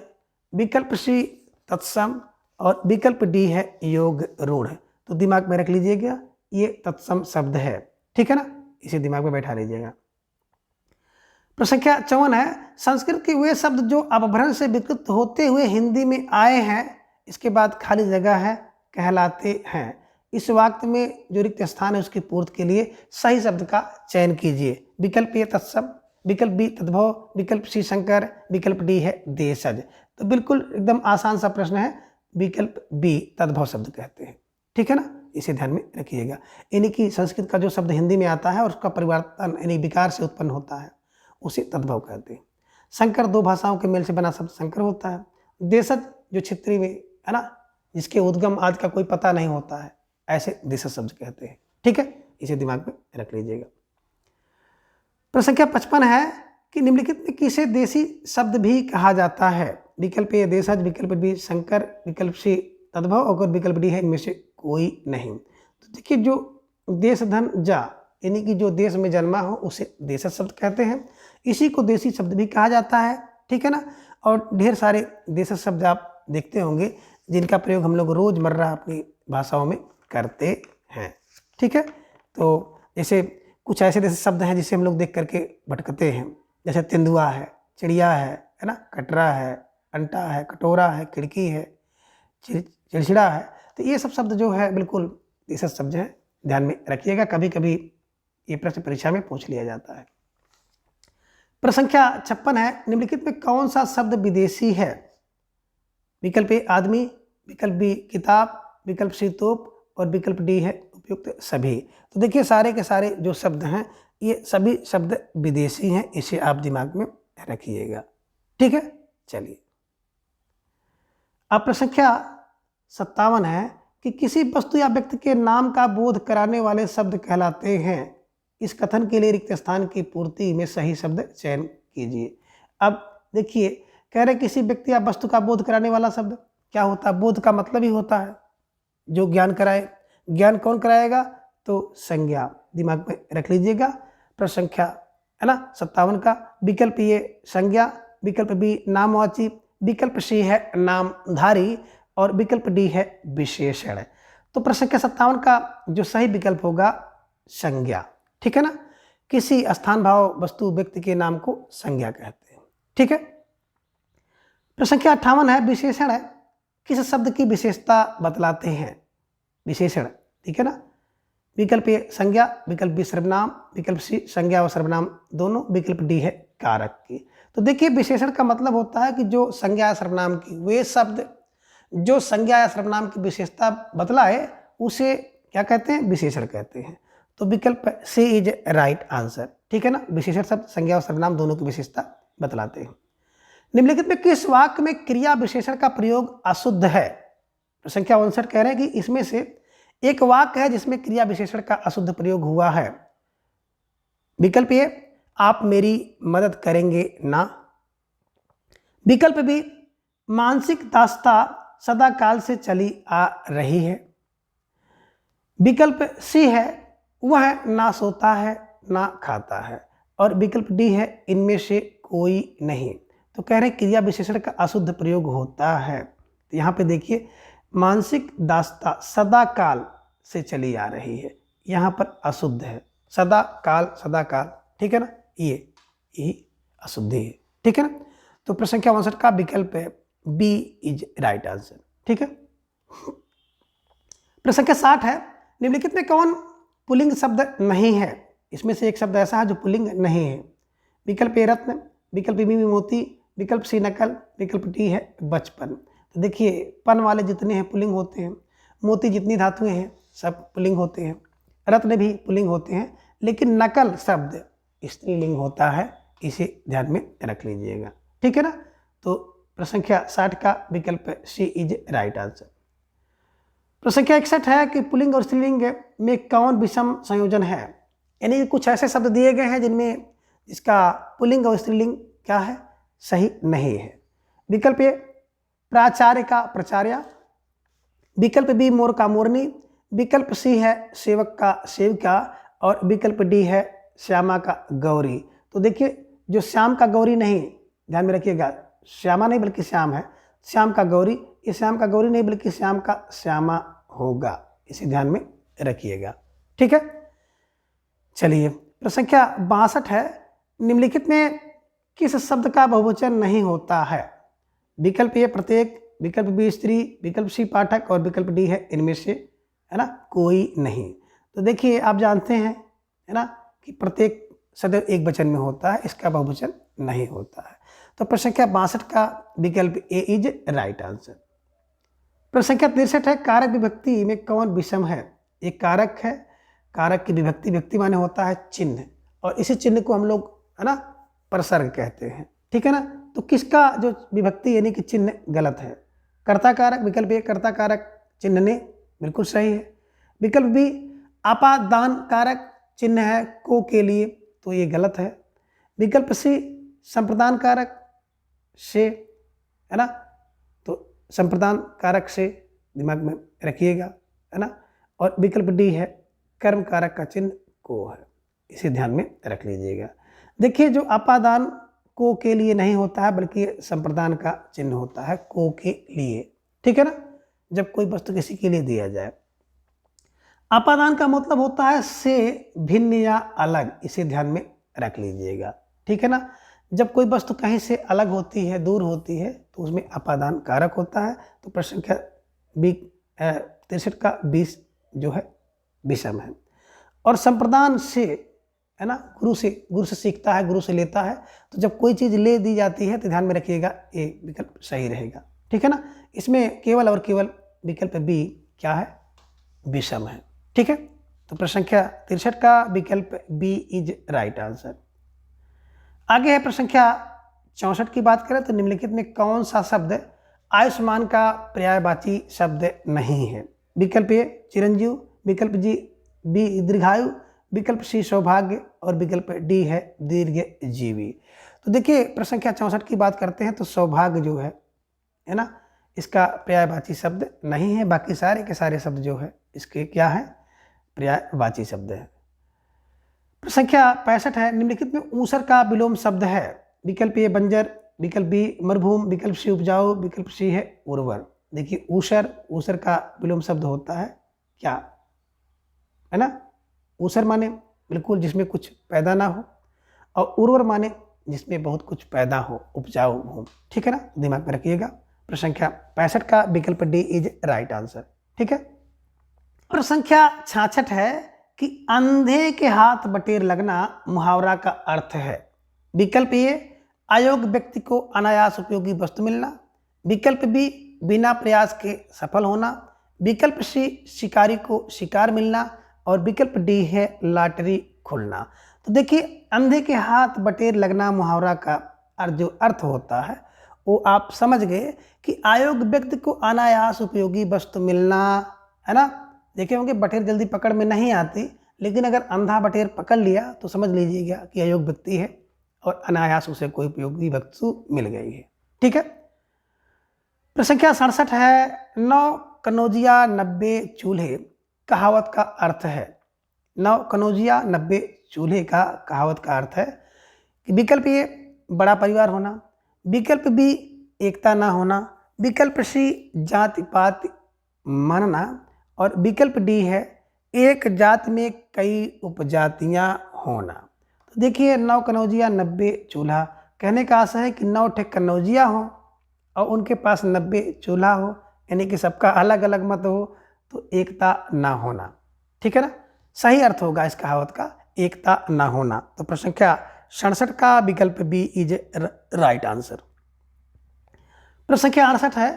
विकल्प सी तत्सम और विकल्प डी है योग रूढ़। तो दिमाग में रख लीजिएगा ये तत्सम शब्द है। ठीक है ना, इसे दिमाग में बैठा लीजिएगा। प्रश्न संख्या 54 है, संस्कृत के वे शब्द जो अपभ्रंश से विकृत होते हुए हिंदी में आए हैं, इसके बाद खाली जगह है, कहलाते हैं। इस वाक्य में जो रिक्त स्थान है उसकी पूर्ति के लिए सही शब्द का चयन कीजिए। विकल्प ए तत्सम, विकल्प बी तद्भव, विकल्प सी शंकर, विकल्प डी है देशज। तो बिल्कुल एकदम आसान सा प्रश्न है, विकल्प बी तद्भव शब्द कहते हैं। ठीक है ना, इसे ध्यान में रखिएगा। यानी कि संस्कृत का जो शब्द हिंदी में आता है और उसका परिवर्तन यानी विकार से उत्पन्न होता है उसे तद्भव कहते हैं। शंकर दो भाषाओं के मेल से बना शब्द शंकर होता है। देशज जो क्षेत्रीय में है ना जिसके उद्गम आदि का कोई पता नहीं होता है, ऐसे देशज शब्द कहते हैं। ठीक है, इसे दिमाग में रख लीजिएगा। प्रश्न संख्या 55 है कि निम्नलिखित में किसे देशी शब्द भी कहा जाता है? विकल्प ए देशज, विकल्प बी शंकर, विकल्प सी तद्भव और विकल्प डी है इनमें से कोई नहीं। तो देखिए जो देश धन जा यानी कि जो देश में जन्मा हो उसे देशज शब्द कहते हैं। इसी को देशी शब्द भी कहा जाता है। ठीक है ना। और ढेर सारे देशज शब्द आप देखते होंगे जिनका प्रयोग हम लोग रोज़मर्रा अपनी भाषाओं में करते हैं, ठीक है। तो जैसे कुछ ऐसे जैसे शब्द हैं जिसे हम लोग देख करके भटकते हैं, जैसे तेंदुआ है, चिड़िया है ना, कटरा है, अंटा है, कटोरा है, खिड़की है, चिड़चिड़ा है। तो ये सब शब्द जो है बिल्कुल ये सब शब्द हैं, ध्यान में रखिएगा, कभी कभी ये प्रश्न परीक्षा में पूछ लिया जाता है। प्रश्न संख्या 56 है, निम्नलिखित में कौन सा शब्द विदेशी है? विकल्प ए आदमी, विकल्प बी किताब, विकल्प सी तोप और विकल्प डी है उपयुक्त सभी। तो देखिए सारे के सारे जो शब्द हैं ये सभी शब्द विदेशी हैं, इसे आप दिमाग में रखिएगा, ठीक है। चलिए अब प्रश्न संख्या 57 है कि किसी वस्तु या व्यक्ति के नाम का बोध कराने वाले शब्द कहलाते हैं। इस कथन के लिए रिक्त स्थान की पूर्ति में सही शब्द चयन कीजिए। अब देखिए कह रहे किसी व्यक्ति या वस्तु का बोध कराने वाला शब्द क्या होता है? बोध का मतलब ही होता है जो ज्ञान कराए। ज्ञान कौन कराएगा? तो संज्ञा, दिमाग में रख लीजिएगा। प्रश्न संख्या है ना 57 का विकल्प ए संज्ञा, विकल्प बी नामवाची, विकल्प सी है नामधारी और विकल्प डी है विशेषण। तो प्रश्न संख्या 57 का जो सही विकल्प होगा संज्ञा, ठीक है ना। किसी स्थान भाव वस्तु व्यक्ति के नाम को संज्ञा कहते हैं, ठीक है। प्रश्न संख्या 58 है, विशेषण है किस शब्द की विशेषता बतलाते हैं? विशेषण, ठीक है ना। विकल्प ए संज्ञा, विकल्प बी सर्वनाम, विकल्प सी संज्ञा और सर्वनाम दोनों, विकल्प डी है कारक की। तो देखिए विशेषण का मतलब होता है कि जो संज्ञा या सर्वनाम की वे शब्द जो संज्ञा या सर्वनाम की विशेषता बतलाए उसे क्या कहते हैं? विशेषण कहते हैं। तो विकल्प सी इज राइट आंसर, ठीक है ना। विशेषण शब्द संज्ञा और सर्वनाम दोनों की विशेषता बतलाते हैं। निम्नलिखित में किस वाक्य में क्रिया विशेषण का प्रयोग अशुद्ध है? संख्या 59 कह रहे हैं कि इसमें से एक वाक्य है जिसमें क्रिया विशेषण का अशुद्ध प्रयोग हुआ है। विकल्प ए आप मेरी मदद करेंगे ना, विकल्प बी मानसिक दास्ता सदा काल से चली आ रही है, विकल्प सी है वह ना सोता है ना खाता है और विकल्प डी है इनमें से कोई नहीं। तो कह रहे हैं क्रिया विशेषण का अशुद्ध प्रयोग होता है। तो यहाँ पे देखिए मानसिक दास्ता सदा काल से चली आ रही है, यहाँ पर अशुद्ध है, सदा काल, ठीक है ना, ये यही अशुद्धि है, ठीक है ना। तो प्रश्न संख्या 59 का विकल्प है बी इज राइट आंसर, ठीक है। प्रश्न संख्या 60 है, निम्नलिखित में कौन पुल्लिंग शब्द नहीं है? इसमें से एक शब्द ऐसा है जो पुल्लिंग नहीं है। विकल्प ए रत्न, विकल्प बी मोती, विकल्प सी नकल, विकल्प डी है बचपन। तो देखिए पन वाले जितने हैं पुल्लिंग होते हैं, मोती जितनी धातुएं हैं सब पुल्लिंग होते हैं, रत्न भी पुल्लिंग होते हैं, लेकिन नकल शब्द स्त्रीलिंग होता है, इसे ध्यान में रख लीजिएगा, ठीक है ना। तो प्रश्न संख्या 60 का विकल्प सी इज राइट आंसर। प्रश्न संख्या 61 है कि पुल्लिंग और स्त्रीलिंग में कौन विषम संयोजन है? यानी कुछ ऐसे शब्द दिए गए हैं जिनमें इसका पुल्लिंग और स्त्रीलिंग क्या है? सही नहीं है। विकल्प ए प्राचार्य का प्राचार्या, विकल्प बी मोर का मोरनी, विकल्प सी है सेवक का सेविका और विकल्प डी है श्यामा का गौरी। तो देखिए जो श्याम का गौरी नहीं, ध्यान में रखिएगा, श्यामा नहीं बल्कि श्याम है, श्याम का गौरी, ये श्याम का गौरी नहीं बल्कि श्याम का श्यामा होगा, इसे ध्यान में रखिएगा, ठीक है। चलिए प्रश्न संख्या 62 है, निम्नलिखित में किस शब्द का बहुवचन नहीं होता है? विकल्प ए प्रत्येक, विकल्प बी स्त्री, विकल्प सी पाठक और विकल्प डी है इनमें से है ना कोई नहीं। तो देखिए आप जानते हैं है ना कि प्रत्येक सदैव एक वचन में होता है, इसका बहुवचन नहीं होता है। तो प्रश्न संख्या 62 का विकल्प ए इज राइट आंसर। प्रश्न संख्या 63 है, कारक विभक्ति में कौन विषम है? एक कारक है, कारक की विभक्ति, व्यक्ति माने होता है चिन्ह, और इसी चिन्ह को हम लोग है ना प्रसर्ग कहते हैं, ठीक है ना। तो किसका जो विभक्ति यानी कि चिन्ह गलत है? कर्ता कारक, विकल्प ए कर्ता कारक चिन्ह ने, बिल्कुल सही है। विकल्प बी आपादान कारक चिन्ह है को के लिए, तो ये गलत है। विकल्प सी संप्रदान कारक से, है ना, तो संप्रदान कारक से दिमाग में रखिएगा, है ना। और विकल्प डी है कर्म कारक का चिन्ह को है, इसे ध्यान में रख लीजिएगा। देखिए जो आपादान को के लिए नहीं होता है, बल्कि संप्रदान का चिन्ह होता है, को के लिए। ठीक है ना, जब कोई वस्तु किसी के लिए दिया जाए। अपादान का मतलब होता है से भिन्न या अलग, इसे ध्यान में रख लीजिएगा। ठीक है ना, जब कोई वस्तु कहीं से अलग होती है, दूर होती है, तो उसमें अपादान कारक होता है। तो प्रश्न संख्या 63 का 20 जो है विषम है। और संप्रदान से, है ना, गुरु से सीखता है, गुरु से लेता है। तो जब कोई चीज़ ले दी जाती है तो ध्यान में रखिएगा ए विकल्प सही रहेगा। ठीक है ना, इसमें केवल और केवल विकल्प बी क्या है, विषम है। ठीक है, तो प्रश्न संख्या 63 का विकल्प बी इज राइट आंसर। आगे है प्रश्न संख्या 64 की बात करें तो निम्नलिखित में कौन सा शब्द आयुष्मान का पर्यायवाची शब्द नहीं है। विकल्प ए चिरंजीव, विकल्प जी बी दीर्घायु, विकल्प सी सौभाग्य और विकल्प डी है दीर्घजीवी। तो देखिए प्रश्न संख्या 64 की बात करते हैं तो सौभाग्य जो है ना, इसका पर्यायवाची शब्द नहीं है। बाकी सारे के सारे शब्द जो है इसके क्या है, पर्यायवाची शब्द है। प्रश्न संख्या 65 है, निम्नलिखित में ऊसर का विलोम शब्द है। विकल्प ए बंजर, विकल्प बी मरुभूमि, विकल्प सी उपजाऊ, विकल्प सी है उर्वर। देखिए ऊसर का विलोम शब्द होता है क्या, है ना, ऊसर माने बिल्कुल जिसमें कुछ पैदा ना हो, और उर्वर माने जिसमें बहुत कुछ पैदा हो, उपजाऊ हो। ठीक है ना, दिमाग में रखिएगा। प्रश्न संख्या 65 का विकल्प डी इज राइट आंसर। ठीक है, प्रश्न संख्या 66 है कि अंधे के हाथ बटेर लगना मुहावरा का अर्थ है। विकल्प ए अयोग्य व्यक्ति को अनायास उपयोगी वस्तु मिलना, विकल्प बी बिना प्रयास के सफल होना, विकल्प सी शिकारी को शिकार मिलना और विकल्प डी है लॉटरी खुलना। तो देखिए अंधे के हाथ बटेर लगना मुहावरा का जो अर्थ होता है वो आप समझ गए कि अयोग्य व्यक्ति को अनायास उपयोगी वस्तु मिलना, है ना। देखे होंगे बटेर जल्दी पकड़ में नहीं आती, लेकिन अगर अंधा बटेर पकड़ लिया तो समझ लीजिएगा कि अयोग्य व्यक्ति है और अनायास उसे कोई उपयोगी वस्तु मिल गई है। ठीक है, प्रश्न संख्या 67 है, 9 कनौजिया 90 चूल्हे कहावत का अर्थ है। 9 कनौजिया 90 चूल्हे का कहावत का अर्थ है कि विकल्प ए बड़ा परिवार होना, विकल्प बी एकता ना होना, विकल्प सी जाति पात मानना और विकल्प डी है एक जात में कई उपजातियां होना। तो देखिए 9 कनौजिया 90 चूल्हा, कहने का आशा है कि 9 ठे कनौजिया हो और उनके पास 90 चूल्हा हो, यानी कि सबका अलग अलग मत हो, तो एकता ना होना। ठीक है ना, सही अर्थ होगा इस कहावत का, एकता ना होना। तो प्रश्न संख्या 67 का विकल्प बी इज राइट आंसर। प्रश्न संख्या 68 है,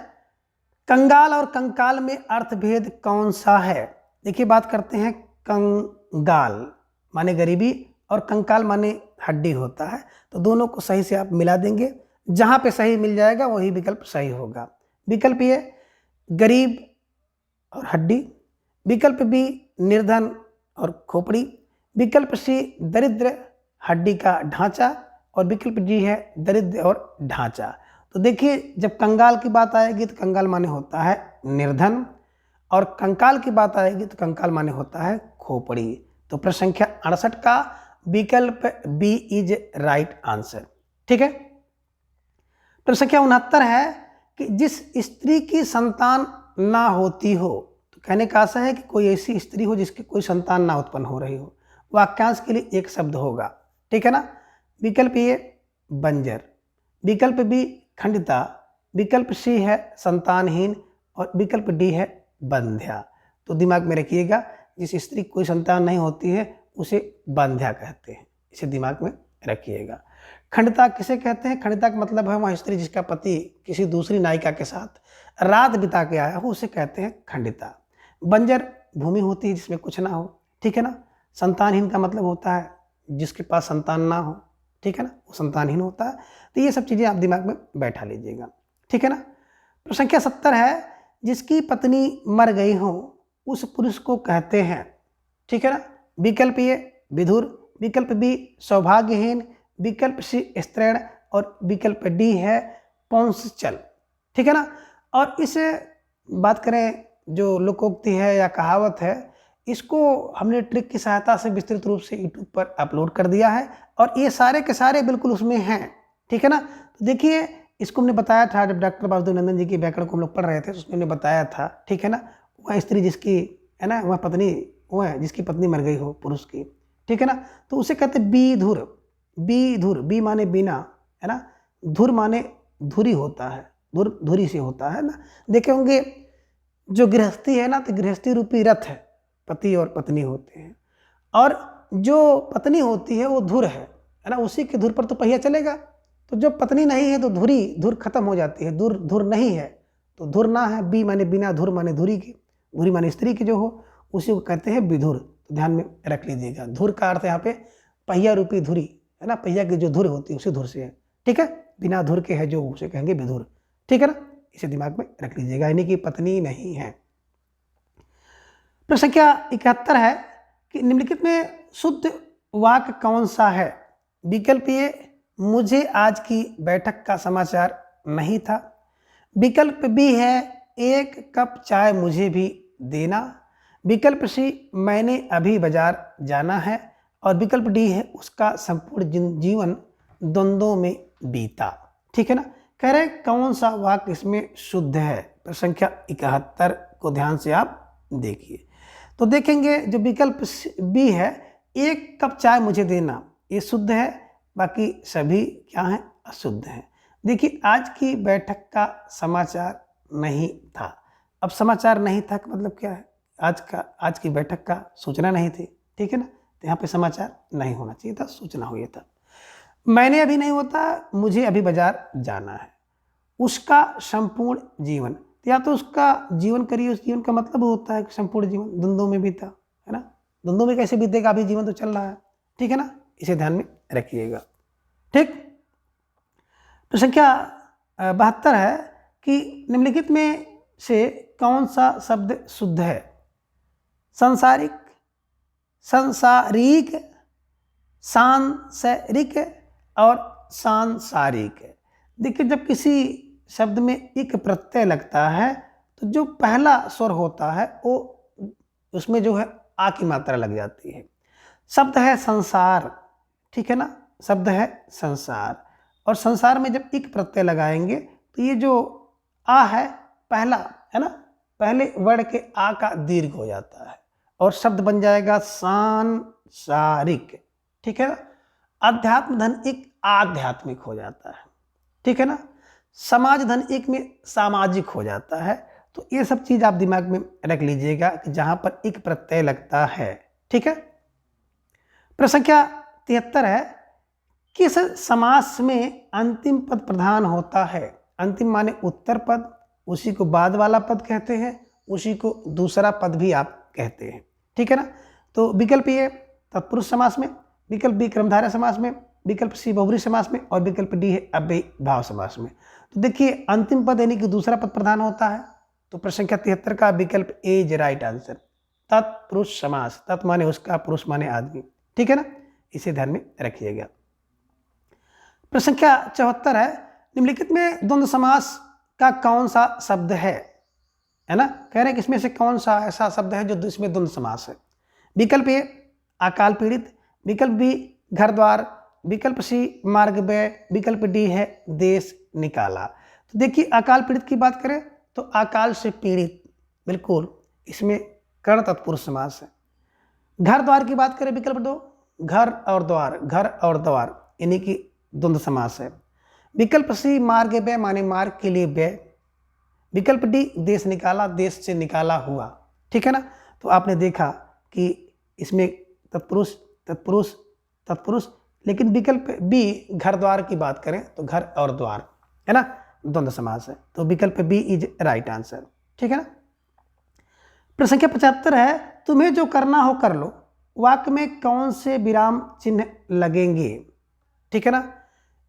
कंगाल और कंकाल में अर्थभेद कौन सा है। देखिए बात करते हैं, कंगाल माने गरीबी और कंकाल माने हड्डी होता है, तो दोनों को सही से आप मिला देंगे, जहाँ पे सही मिल जाएगा वही विकल्प सही होगा। विकल्प ए गरीब और हड्डी, विकल्प बी निर्धन और खोपड़ी, विकल्प सी दरिद्र हड्डी का ढांचा और विकल्प डी है दरिद्र और ढांचा। तो देखिए जब कंगाल की बात आएगी तो कंगाल माने होता है निर्धन, और कंकाल की बात आएगी तो कंकाल माने होता है खोपड़ी। तो प्रश्न संख्या 68 का विकल्प बी इज राइट आंसर। ठीक है, प्रश्न संख्या 69 है कि जिस स्त्री की संतान ना होती हो, तो कहने का आशा है कि कोई ऐसी स्त्री हो जिसकी कोई संतान ना उत्पन्न हो रही हो। वाक्यांश के लिए एक शब्द होगा। ठीक है ना, विकल्प ए बंजर, विकल्प बी खंडिता, विकल्प सी है संतानहीन और विकल्प डी है बंध्या। तो दिमाग में रखिएगा, जिस स्त्री कोई संतान नहीं होती है उसे बंध्या कहते हैं, इसे दिमाग में रखिएगा। खंडिता किसे कहते हैं, खंडिता का मतलब है वह स्त्री जिसका पति किसी दूसरी नायिका के साथ रात बिता के आया हो, उसे कहते हैं खंडिता। बंजर भूमि होती है जिसमें कुछ ना हो। ठीक है ना, संतानहीन का मतलब होता है जिसके पास संतान ना हो। ठीक है ना, वो संतानहीन होता है। तो ये सब चीज़ें आप दिमाग में बैठा लीजिएगा। ठीक है ना, प्रश्न संख्या 70 है, जिसकी पत्नी मर गई हो उस पुरुष को कहते हैं। ठीक है ना, विकल्प ए विधुर, विकल्प बी सौभाग्यहीन, विकल्प सी स्त्रैण और विकल्प डी है पौंसचल। ठीक है ना, और इस बात करें जो लोकोक्ति है या कहावत है, इसको हमने ट्रिक की सहायता से विस्तृत रूप से यूट्यूब पर अपलोड कर दिया है और ये सारे के सारे बिल्कुल उसमें हैं। ठीक है ना। तो देखिए इसको हमने बताया था जब डॉक्टर वासुदेव नंदन जी के व्याकरण को हम लोग पढ़ रहे थे, तो उसमें हमने बताया था, ठीक है ना, वह स्त्री जिसकी है ना, वह पत्नी, वह जिसकी पत्नी मर गई हो पुरुष की, ठीक है ना, तो उसे कहते बीधुर। बीधुर, बी माने बिना, है ना, धुर माने धुरी होता है, धुर धुरी से होता है ना। देखे होंगे जो गृहस्थी है ना, तो गृहस्थी रूपी रथ है, पति और पत्नी होते हैं, और जो पत्नी होती है वो धुर है ना, उसी के धुर पर तो पहिया चलेगा। तो जो पत्नी नहीं है तो धुरी, धुर खत्म हो जाती है, धुर धुर नहीं है तो धुर ना है, बी माने बिना, धुर माने धुरी की, धुरी माने स्त्री की जो हो, उसी को कहते हैं विधुर। तो ध्यान में रख लीजिएगा, धुर का अर्थ यहाँ पे पहिया रूपी धुरी है ना, पहिया की जो धुर होती है उसी धुर से है, ठीक है, बिना धुर के है जो, उसे कहेंगे विधुर, ठीक है ना, इसे दिमाग में रख लीजिएगा, यानी कि पत्नी नहीं है। प्रश्न संख्या 71 है कि निम्नलिखित में शुद्ध वाक्य कौन सा है। विकल्प ए, मुझे आज की बैठक का समाचार नहीं था। विकल्प बी है, एक कप चाय मुझे भी देना। विकल्प सी, मैंने अभी बाजार जाना है। और विकल्प डी है, उसका संपूर्ण जीवन द्वंद्वों में बीता, ठीक है ना। कह रहे कौन सा वाक्य इसमें शुद्ध है। प्रश्न संख्या 71 को ध्यान से आप देखिए। तो देखेंगे जो विकल्प बी है, एक कप चाय मुझे देना, ये शुद्ध है, बाकी सभी क्या हैं, अशुद्ध हैं। देखिए आज की बैठक का समाचार नहीं था। अब समाचार नहीं था का मतलब क्या है, आज की बैठक का सूचना नहीं थी, ठीक है ना, तो यहाँ पे समाचार नहीं होना चाहिए था, सूचना हुई था। मैंने अभी नहीं होता, मुझे अभी बाजार जाना है। उसका संपूर्ण जीवन, या तो उसका जीवन करिए, उस जीवन का मतलब होता है कि संपूर्ण जीवन द्वंद्वों में बीता, है ना, द्वंद्वों में कैसे बीतेगा, अभी जीवन तो चल रहा है, ठीक है ना, इसे ध्यान में रखिएगा, ठीक। तो संख्या 72 है कि निम्नलिखित में से कौन सा शब्द शुद्ध है। संसारिक, संसारिक, सांसारिक और सांसारिक। देखिए जब किसी शब्द में एक प्रत्यय लगता है तो जो पहला स्वर होता है वो उसमें जो है आ की मात्रा लग जाती है। शब्द है संसार, ठीक है ना, शब्द है संसार, और संसार में जब एक प्रत्यय लगाएंगे तो ये जो आ है पहला, है ना, पहले वर्ण के आ का दीर्घ हो जाता है और शब्द बन जाएगा सांसारिक, ठीक है ना। अध्यात्म धन एक आध्यात्मिक हो जाता है, ठीक है ना। समाज धन एक में सामाजिक हो जाता है। तो ये सब चीज आप दिमाग में रख लीजिएगा कि जहां पर एक प्रत्यय लगता है, ठीक है। प्रश्न संख्या 73 है, किस समास में अंतिम पद प्रधान होता है। अंतिम माने उत्तर पद, उसी को बाद वाला पद कहते हैं, उसी को दूसरा पद भी आप कहते हैं, ठीक है ना। तो विकल्प ए तत्पुरुष समास में, विकल्प बी क्रमधारय समास में, विकल्प सी बहुब्रीहि समास में, और विकल्प डी है अव्ययी भाव समास में। तो देखिए अंतिम पद यानी कि दूसरा पद प्रधान होता है, तो प्रश्न संख्या 73 का विकल्प ए इज राइट आंसर, तत्पुरुष समास। तत् माने उसका, पुरुष माने आदमी, ठीक है ना, इसे ध्यान में रखिएगा। प्रश्न संख्या 74 है, निम्नलिखित में द्वंद्व समास का कौन सा शब्द है ना। कह रहे हैं कि इसमें से कौन सा ऐसा शब्द है जो इसमें द्वंद्व समास है। विकल्प ए अकाल पीड़ित, विकल्प बी घर द्वार, विकल्प सी मार्ग व्यय, विकल्प डी है देश निकाला। तो देखिए अकाल पीड़ित की बात करें तो अकाल से पीड़ित, बिल्कुल इसमें कर्ण तत्पुरुष समास है। घर द्वार की बात करें विकल्प दो, घर और द्वार, घर और द्वार यानी कि द्वंद्व समास है। विकल्प सी मार्ग व्यय माने मार्ग के लिए व्यय, विकल्प डी देश निकाला, देश से निकाला हुआ, ठीक है ना। तो आपने देखा कि इसमें तत्पुरुष तत्पुरुष तत्पुरुष, लेकिन विकल्प बी घर द्वार की बात करें तो घर और द्वार, है ना, द्वंद्व समास है। तो विकल्प बी इज राइट आंसर, ठीक है ना। प्रश्न संख्या 75 है, तुम्हें जो करना हो कर लो, वाक्य में कौन से विराम चिन्ह लगेंगे, ठीक है ना।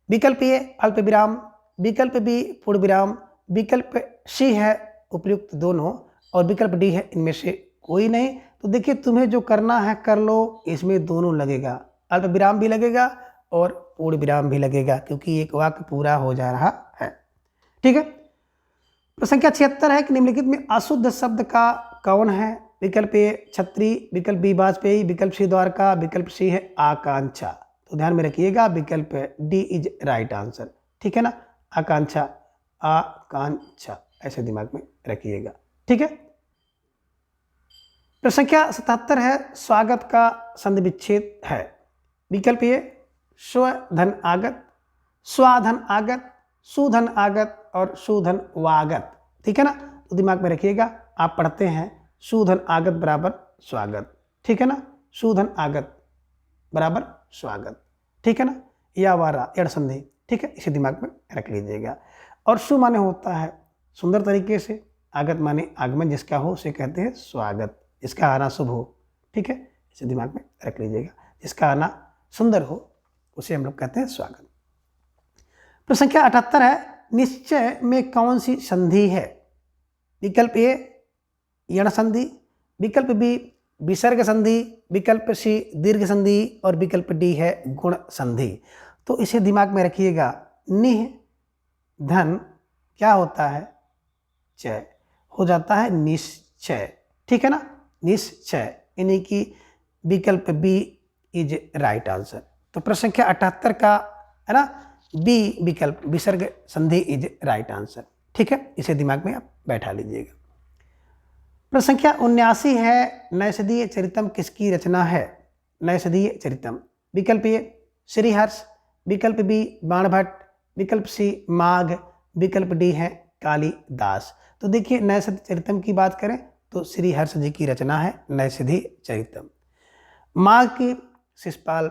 विकल्प ए अल्प विराम, विकल्प बी पूर्ण विराम, विकल्प सी है उपयुक्त दोनों, और विकल्प डी है इनमें से कोई नहीं। तो देखिए तुम्हें जो करना है कर लो, इसमें दोनों लगेगा, अल्प विराम भी लगेगा और पूर्ण विराम भी लगेगा, क्योंकि एक वाक्य पूरा हो जा रहा है, ठीक है। प्रश्न संख्या 76 है कि निम्नलिखित में अशुद्ध शब्द का कौन है। विकल्प ए छत्री, विकल्प बी वाजपेयी, विकल्प सी द्वारका, विकल्प सी है आकांक्षा। तो ध्यान में रखिएगा विकल्प डी इज राइट आंसर, ठीक है ना, आकांक्षा, आकांक्षा, ऐसे दिमाग में रखिएगा। ठीक है। प्रश्न संख्या 77 है, स्वागत का संधि विच्छेद है। विकल्प ए स्व धन आगत, स्वाधन आगत, सुधन आगत और सुधन वागत। ठीक है ना, तो दिमाग में रखिएगा, आप पढ़ते हैं सुधन आगत बराबर स्वागत। ठीक है ना, सुधन आगत बराबर स्वागत। ठीक है ना, या वारा एड़ संधि। ठीक है, इसे दिमाग में रख लीजिएगा। और सु माने होता है सुंदर तरीके से, आगत माने आगमन जिसका हो उसे कहते हैं स्वागत, जिसका आना शुभ हो। ठीक है, इसे दिमाग में रख लीजिएगा, जिसका आना सुंदर हो उसे हम लोग कहते हैं स्वागत। प्रश्न संख्या 78 है, निश्चय में कौन सी संधि है? विकल्प ए यण संधि, विकल्प बी विसर्ग संधि, विकल्प सी दीर्घ संधि और विकल्प डी है गुण संधि। तो इसे दिमाग में रखिएगा, निह धन क्या होता है, चय हो जाता है निश्चय। ठीक है ना, निश्चय, यानी कि विकल्प बी इज राइट आंसर। तो प्रश्न संख्या 78 का है ना बी विकल्प विसर्ग संधि इज राइट आंसर। ठीक है, इसे दिमाग में आप बैठा लीजिएगा। प्रश्न संख्या 79 है, नैषधीय चरितम किसकी रचना है? नैषधीय चरितम, विकल्प ए श्रीहर्ष, विकल्प बी बाणभट्ट, विकल्प सी माघ, विकल्प डी है कालिदास। तो देखिए नैषधीय चरितम की बात करें तो श्रीहर्ष जी की रचना है नैषधीय चरितम। माघ की शिशुपाल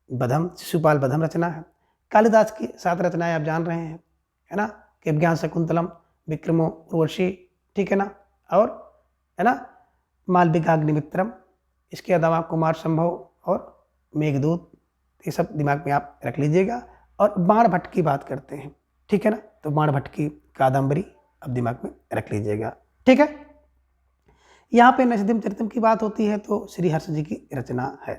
बधम रचना है। कालिदास की 7 रचनाएं आप जान रहे हैं, है ना, कि ज्ञान शकुंतलम, विक्रमो उर्वशी, ठीक है ना, और है ना मालविकाग्निमित्रम, इसके अलावा कुमार संभव और मेघदूत, ये सब दिमाग में आप रख लीजिएगा। और बाणभट्ट की बात करते हैं, ठीक है ना, तो बाणभट्ट की कादम्बरी अब दिमाग में रख लीजिएगा। ठीक है, यहाँ पे नैषधीय चरितम की बात होती है तो श्रीहर्ष जी की रचना है।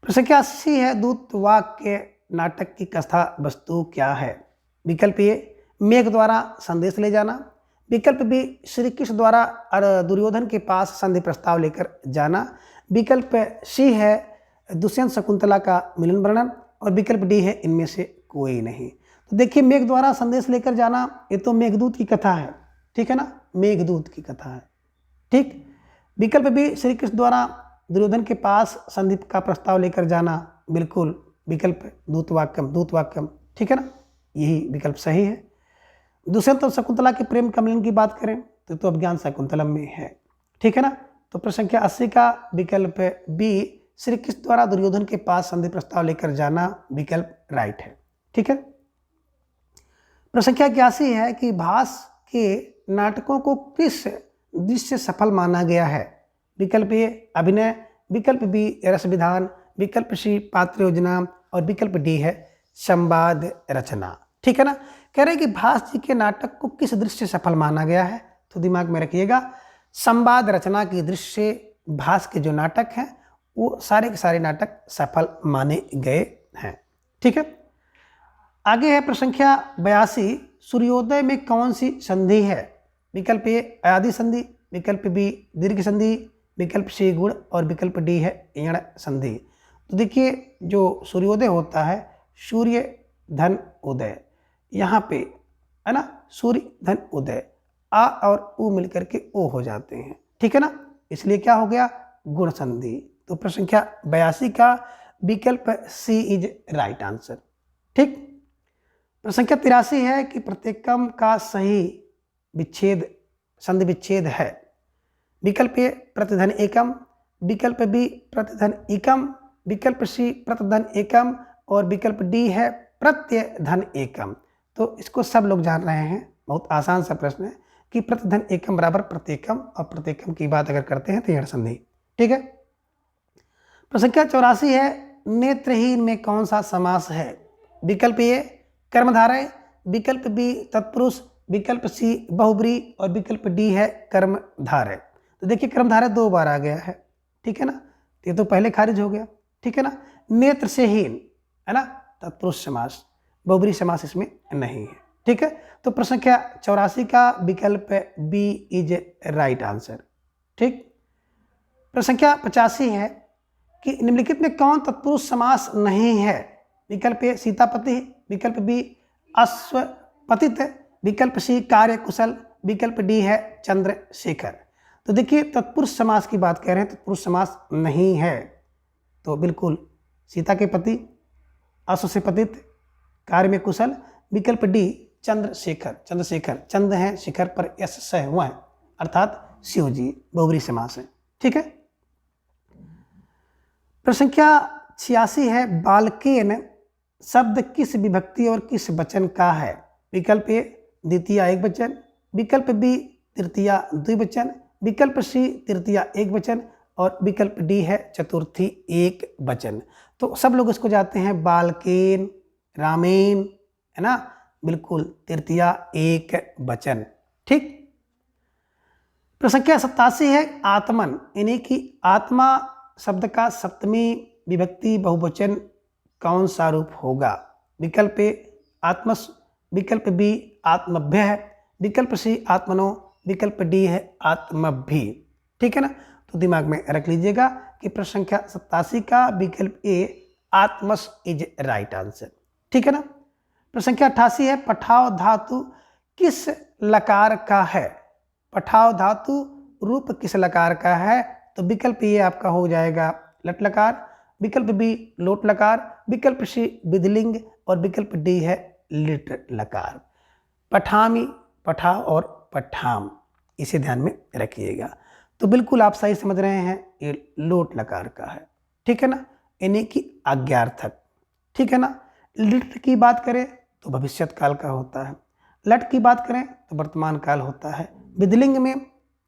प्रश्न संख्या 80 है, दूत वाक्य नाटक की कथा वस्तु क्या है? विकल्प ए मेघ द्वारा संदेश ले जाना, विकल्प बी श्री कृष्ण द्वारा दुर्योधन के पास संधि प्रस्ताव लेकर जाना, विकल्प सी है दुष्यंत शकुंतला का मिलन वर्णन और विकल्प डी है इनमें से कोई नहीं। तो देखिए मेघ द्वारा संदेश लेकर जाना, ये तो मेघदूत की कथा है, ठीक है ना, मेघदूत की कथा है। ठीक, विकल्प बी श्री कृष्ण द्वारा दुर्योधन के पास संधि का प्रस्ताव लेकर जाना, बिल्कुल विकल्प दूतवाक्यम, ठीक है ना, यही विकल्प सही है। दुष्यंत और शकुंतला के प्रेम का मिलन की बात करें तो अभिज्ञान शकुंतलम में है, ठीक है ना। तो प्रश्न संख्या 80 का विकल्प बी श्री कृष्ण द्वारा दुर्योधन के पास संधि प्रस्ताव लेकर जाना विकल्प राइट है, ठीक है। प्रश्न संख्या 81 है कि भास के नाटकों को किस दृश्य सफल माना गया है? विकल्प ए अभिनय, विकल्प बी रस विधान, विकल्प सी पात्र योजना और विकल्प डी है संवाद रचना, ठीक है ना। कह रहे हैं कि भास जी के नाटक को किस दृश्य सफल माना गया है, तो दिमाग में रखिएगा संवाद रचना की दृश्य भास के जो नाटक हैं वो सारे के सारे नाटक सफल माने गए हैं, ठीक है। आगे है प्रश्न संख्या 82, सूर्योदय में कौन सी संधि है? विकल्प ए आदि संधि, विकल्प बी दीर्घ संधि, विकल्प सी गुण और विकल्प डी है यण संधि। तो देखिए जो सूर्योदय होता है, सूर्य धन उदय, यहाँ पे है ना, सूर्य धन उदय, आ और उ मिलकर के ओ हो जाते हैं, ठीक है ना, इसलिए क्या हो गया गुण संधि। तो प्रश्न संख्या 82 का विकल्प सी इज राइट आंसर, ठीक। प्रश्न संख्या 83 है कि प्रत्येकम का सही विच्छेद संधि विच्छेद है। विकल्प ए प्रतिधन एकम, विकल्प बी प्रतिधन एकम, विकल्प सी प्रतिधन एकम और विकल्प डी है प्रत्यय धन एकम। तो इसको सब लोग जान रहे हैं, बहुत आसान सा प्रश्न है कि प्रतिधन एकम बराबर प्रत्येकम, और प्रत्येकम की बात अगर करते हैं तो यण संधि, ठीक है। प्रश्न संख्या 84 है, नेत्रहीन में कौन सा समास है? विकल्प ए कर्मधारय, विकल्प बी तत्पुरुष, विकल्प सी बहुब्री और विकल्प डी है कर्मधारय। तो देखिए कर्मधारय 2 बार आ गया है, ठीक है ना, ये तो पहले खारिज हो गया, ठीक है ना। नेत्र से हीन है ना, तत्पुरुष समास, बहुब्री समास इसमें नहीं है, ठीक है। तो प्रश्न संख्या 84 का विकल्प बी इज राइट आंसर, ठीक। प्रश्न संख्या 85 है कि निम्नलिखित में कौन तत्पुरुष समास नहीं है? विकल्प ए सीतापति, विकल्प बी अश्वपतित, विकल्प सी कार्यकुशल, विकल्प डी है चंद्रशेखर। तो देखिए तत्पुरुष समास की बात कह रहे हैं, तत्पुरुष समास नहीं है, तो बिल्कुल सीता के पति, अश्व से पतित, कार्य में कुशल, विकल्प डी चंद्रशेखर। चंद्रशेखर, चंद है शिखर पर यश स हुआ है, अर्थात शिव जी, बहुब्रीहि समास है। ठीक है। प्रश्न संख्या 86 है, बालकेन शब्द किस विभक्ति और किस वचन का है? विकल्प ए द्वितीया एक वचन, विकल्प बी तृतीया द्विवचन, विकल्प सी तृतीया एक वचन और विकल्प डी है चतुर्थी एक वचन। तो सब लोग इसको जाते हैं बालकेन, रामेन, है ना, बिल्कुल तृतीया एक वचन। ठीक। प्रश्न संख्या 87 है, आत्मन यानी कि आत्मा शब्द का सप्तमी विभक्ति बहुवचन कौन सा रूप होगा? विकल्प ए आत्मस, विकल्प बी आत्मभ्य है, विकल्प सी आत्मनो, विकल्प डी है आत्मभि। ठीक है ना, तो दिमाग में रख लीजिएगा कि प्रश्न संख्या 87 का विकल्प ए आत्मस इज राइट आंसर। ठीक है ना। प्रश्न संख्या 88 है, पठाव धातु किस लकार का है? पठाव धातु रूप किस लकार का है? तो विकल्प ए आपका हो जाएगा लट लकार, विकल्प बी लोट लकार, विकल्प सी विधिलिंग और विकल्प डी है लिट लकार। पठामी, पठाव और पठाम, इसे ध्यान में रखिएगा। तो बिल्कुल आप सही समझ रहे हैं, ये लोट लकार का है। ठीक है ना, यानी कि आज्ञार्थक। ठीक है ना। लिट की बात करें तो भविष्यत काल का होता है, लट की बात करें तो वर्तमान काल होता है, विधिलिंग में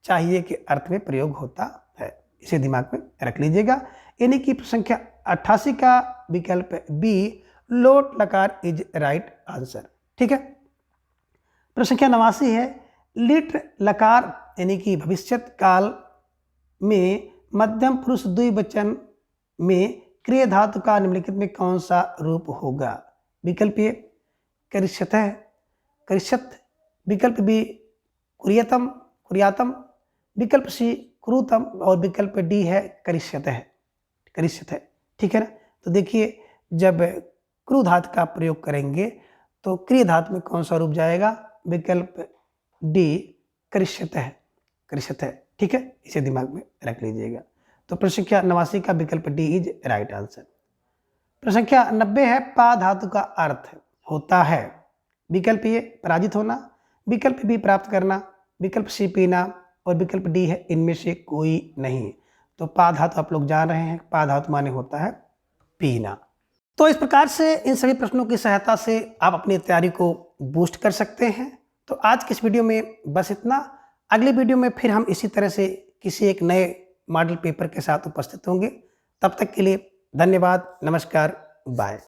चाहिए के अर्थ में प्रयोग होता है, इसे दिमाग में रख लीजिएगा। यानी कि संख्या 88 का विकल्प बी लोट लकार इज राइट आंसर। ठीक है। प्रश्न संख्या 89 है, लिट लकार यानी कि भविष्यत काल में मध्यम पुरुष द्विवचन में क्रिय धातु का निम्नलिखित में कौन सा रूप होगा? विकल्प ए करिष्यतः, करिष्यत, विकल्प बी कुरियतम, कुरियातम, विकल्प सी कुरुतम और विकल्प डी है करिष्यतः, करिष्यतः। ठीक है ना। तो देखिए जब क्रू धातु का प्रयोग करेंगे तो क्रिय धातु में कौन सा रूप जाएगा? विकल्प डी करिष्यतः, करिष्यतः। ठीक है, इसे दिमाग में रख लीजिएगा। तो प्रश्न संख्या 89 का विकल्प डी इज राइट आंसर। प्रश्न संख्या 90 है, पा धातु का अर्थ होता है। विकल्प ए पराजित होना, विकल्प बी प्राप्त करना, विकल्प सी पीना और विकल्प डी है इनमें से कोई नहीं। तो पा धातु आप लोग जान रहे हैं, पा धातु माने होता है पीना। तो इस प्रकार से इन सभी प्रश्नों की सहायता से आप अपनी तैयारी को बूस्ट कर सकते हैं। तो आज के इस वीडियो में बस इतना। अगली वीडियो में फिर हम इसी तरह से किसी एक नए मॉडल पेपर के साथ उपस्थित होंगे। तब तक के लिए धन्यवाद, नमस्कार, बाय।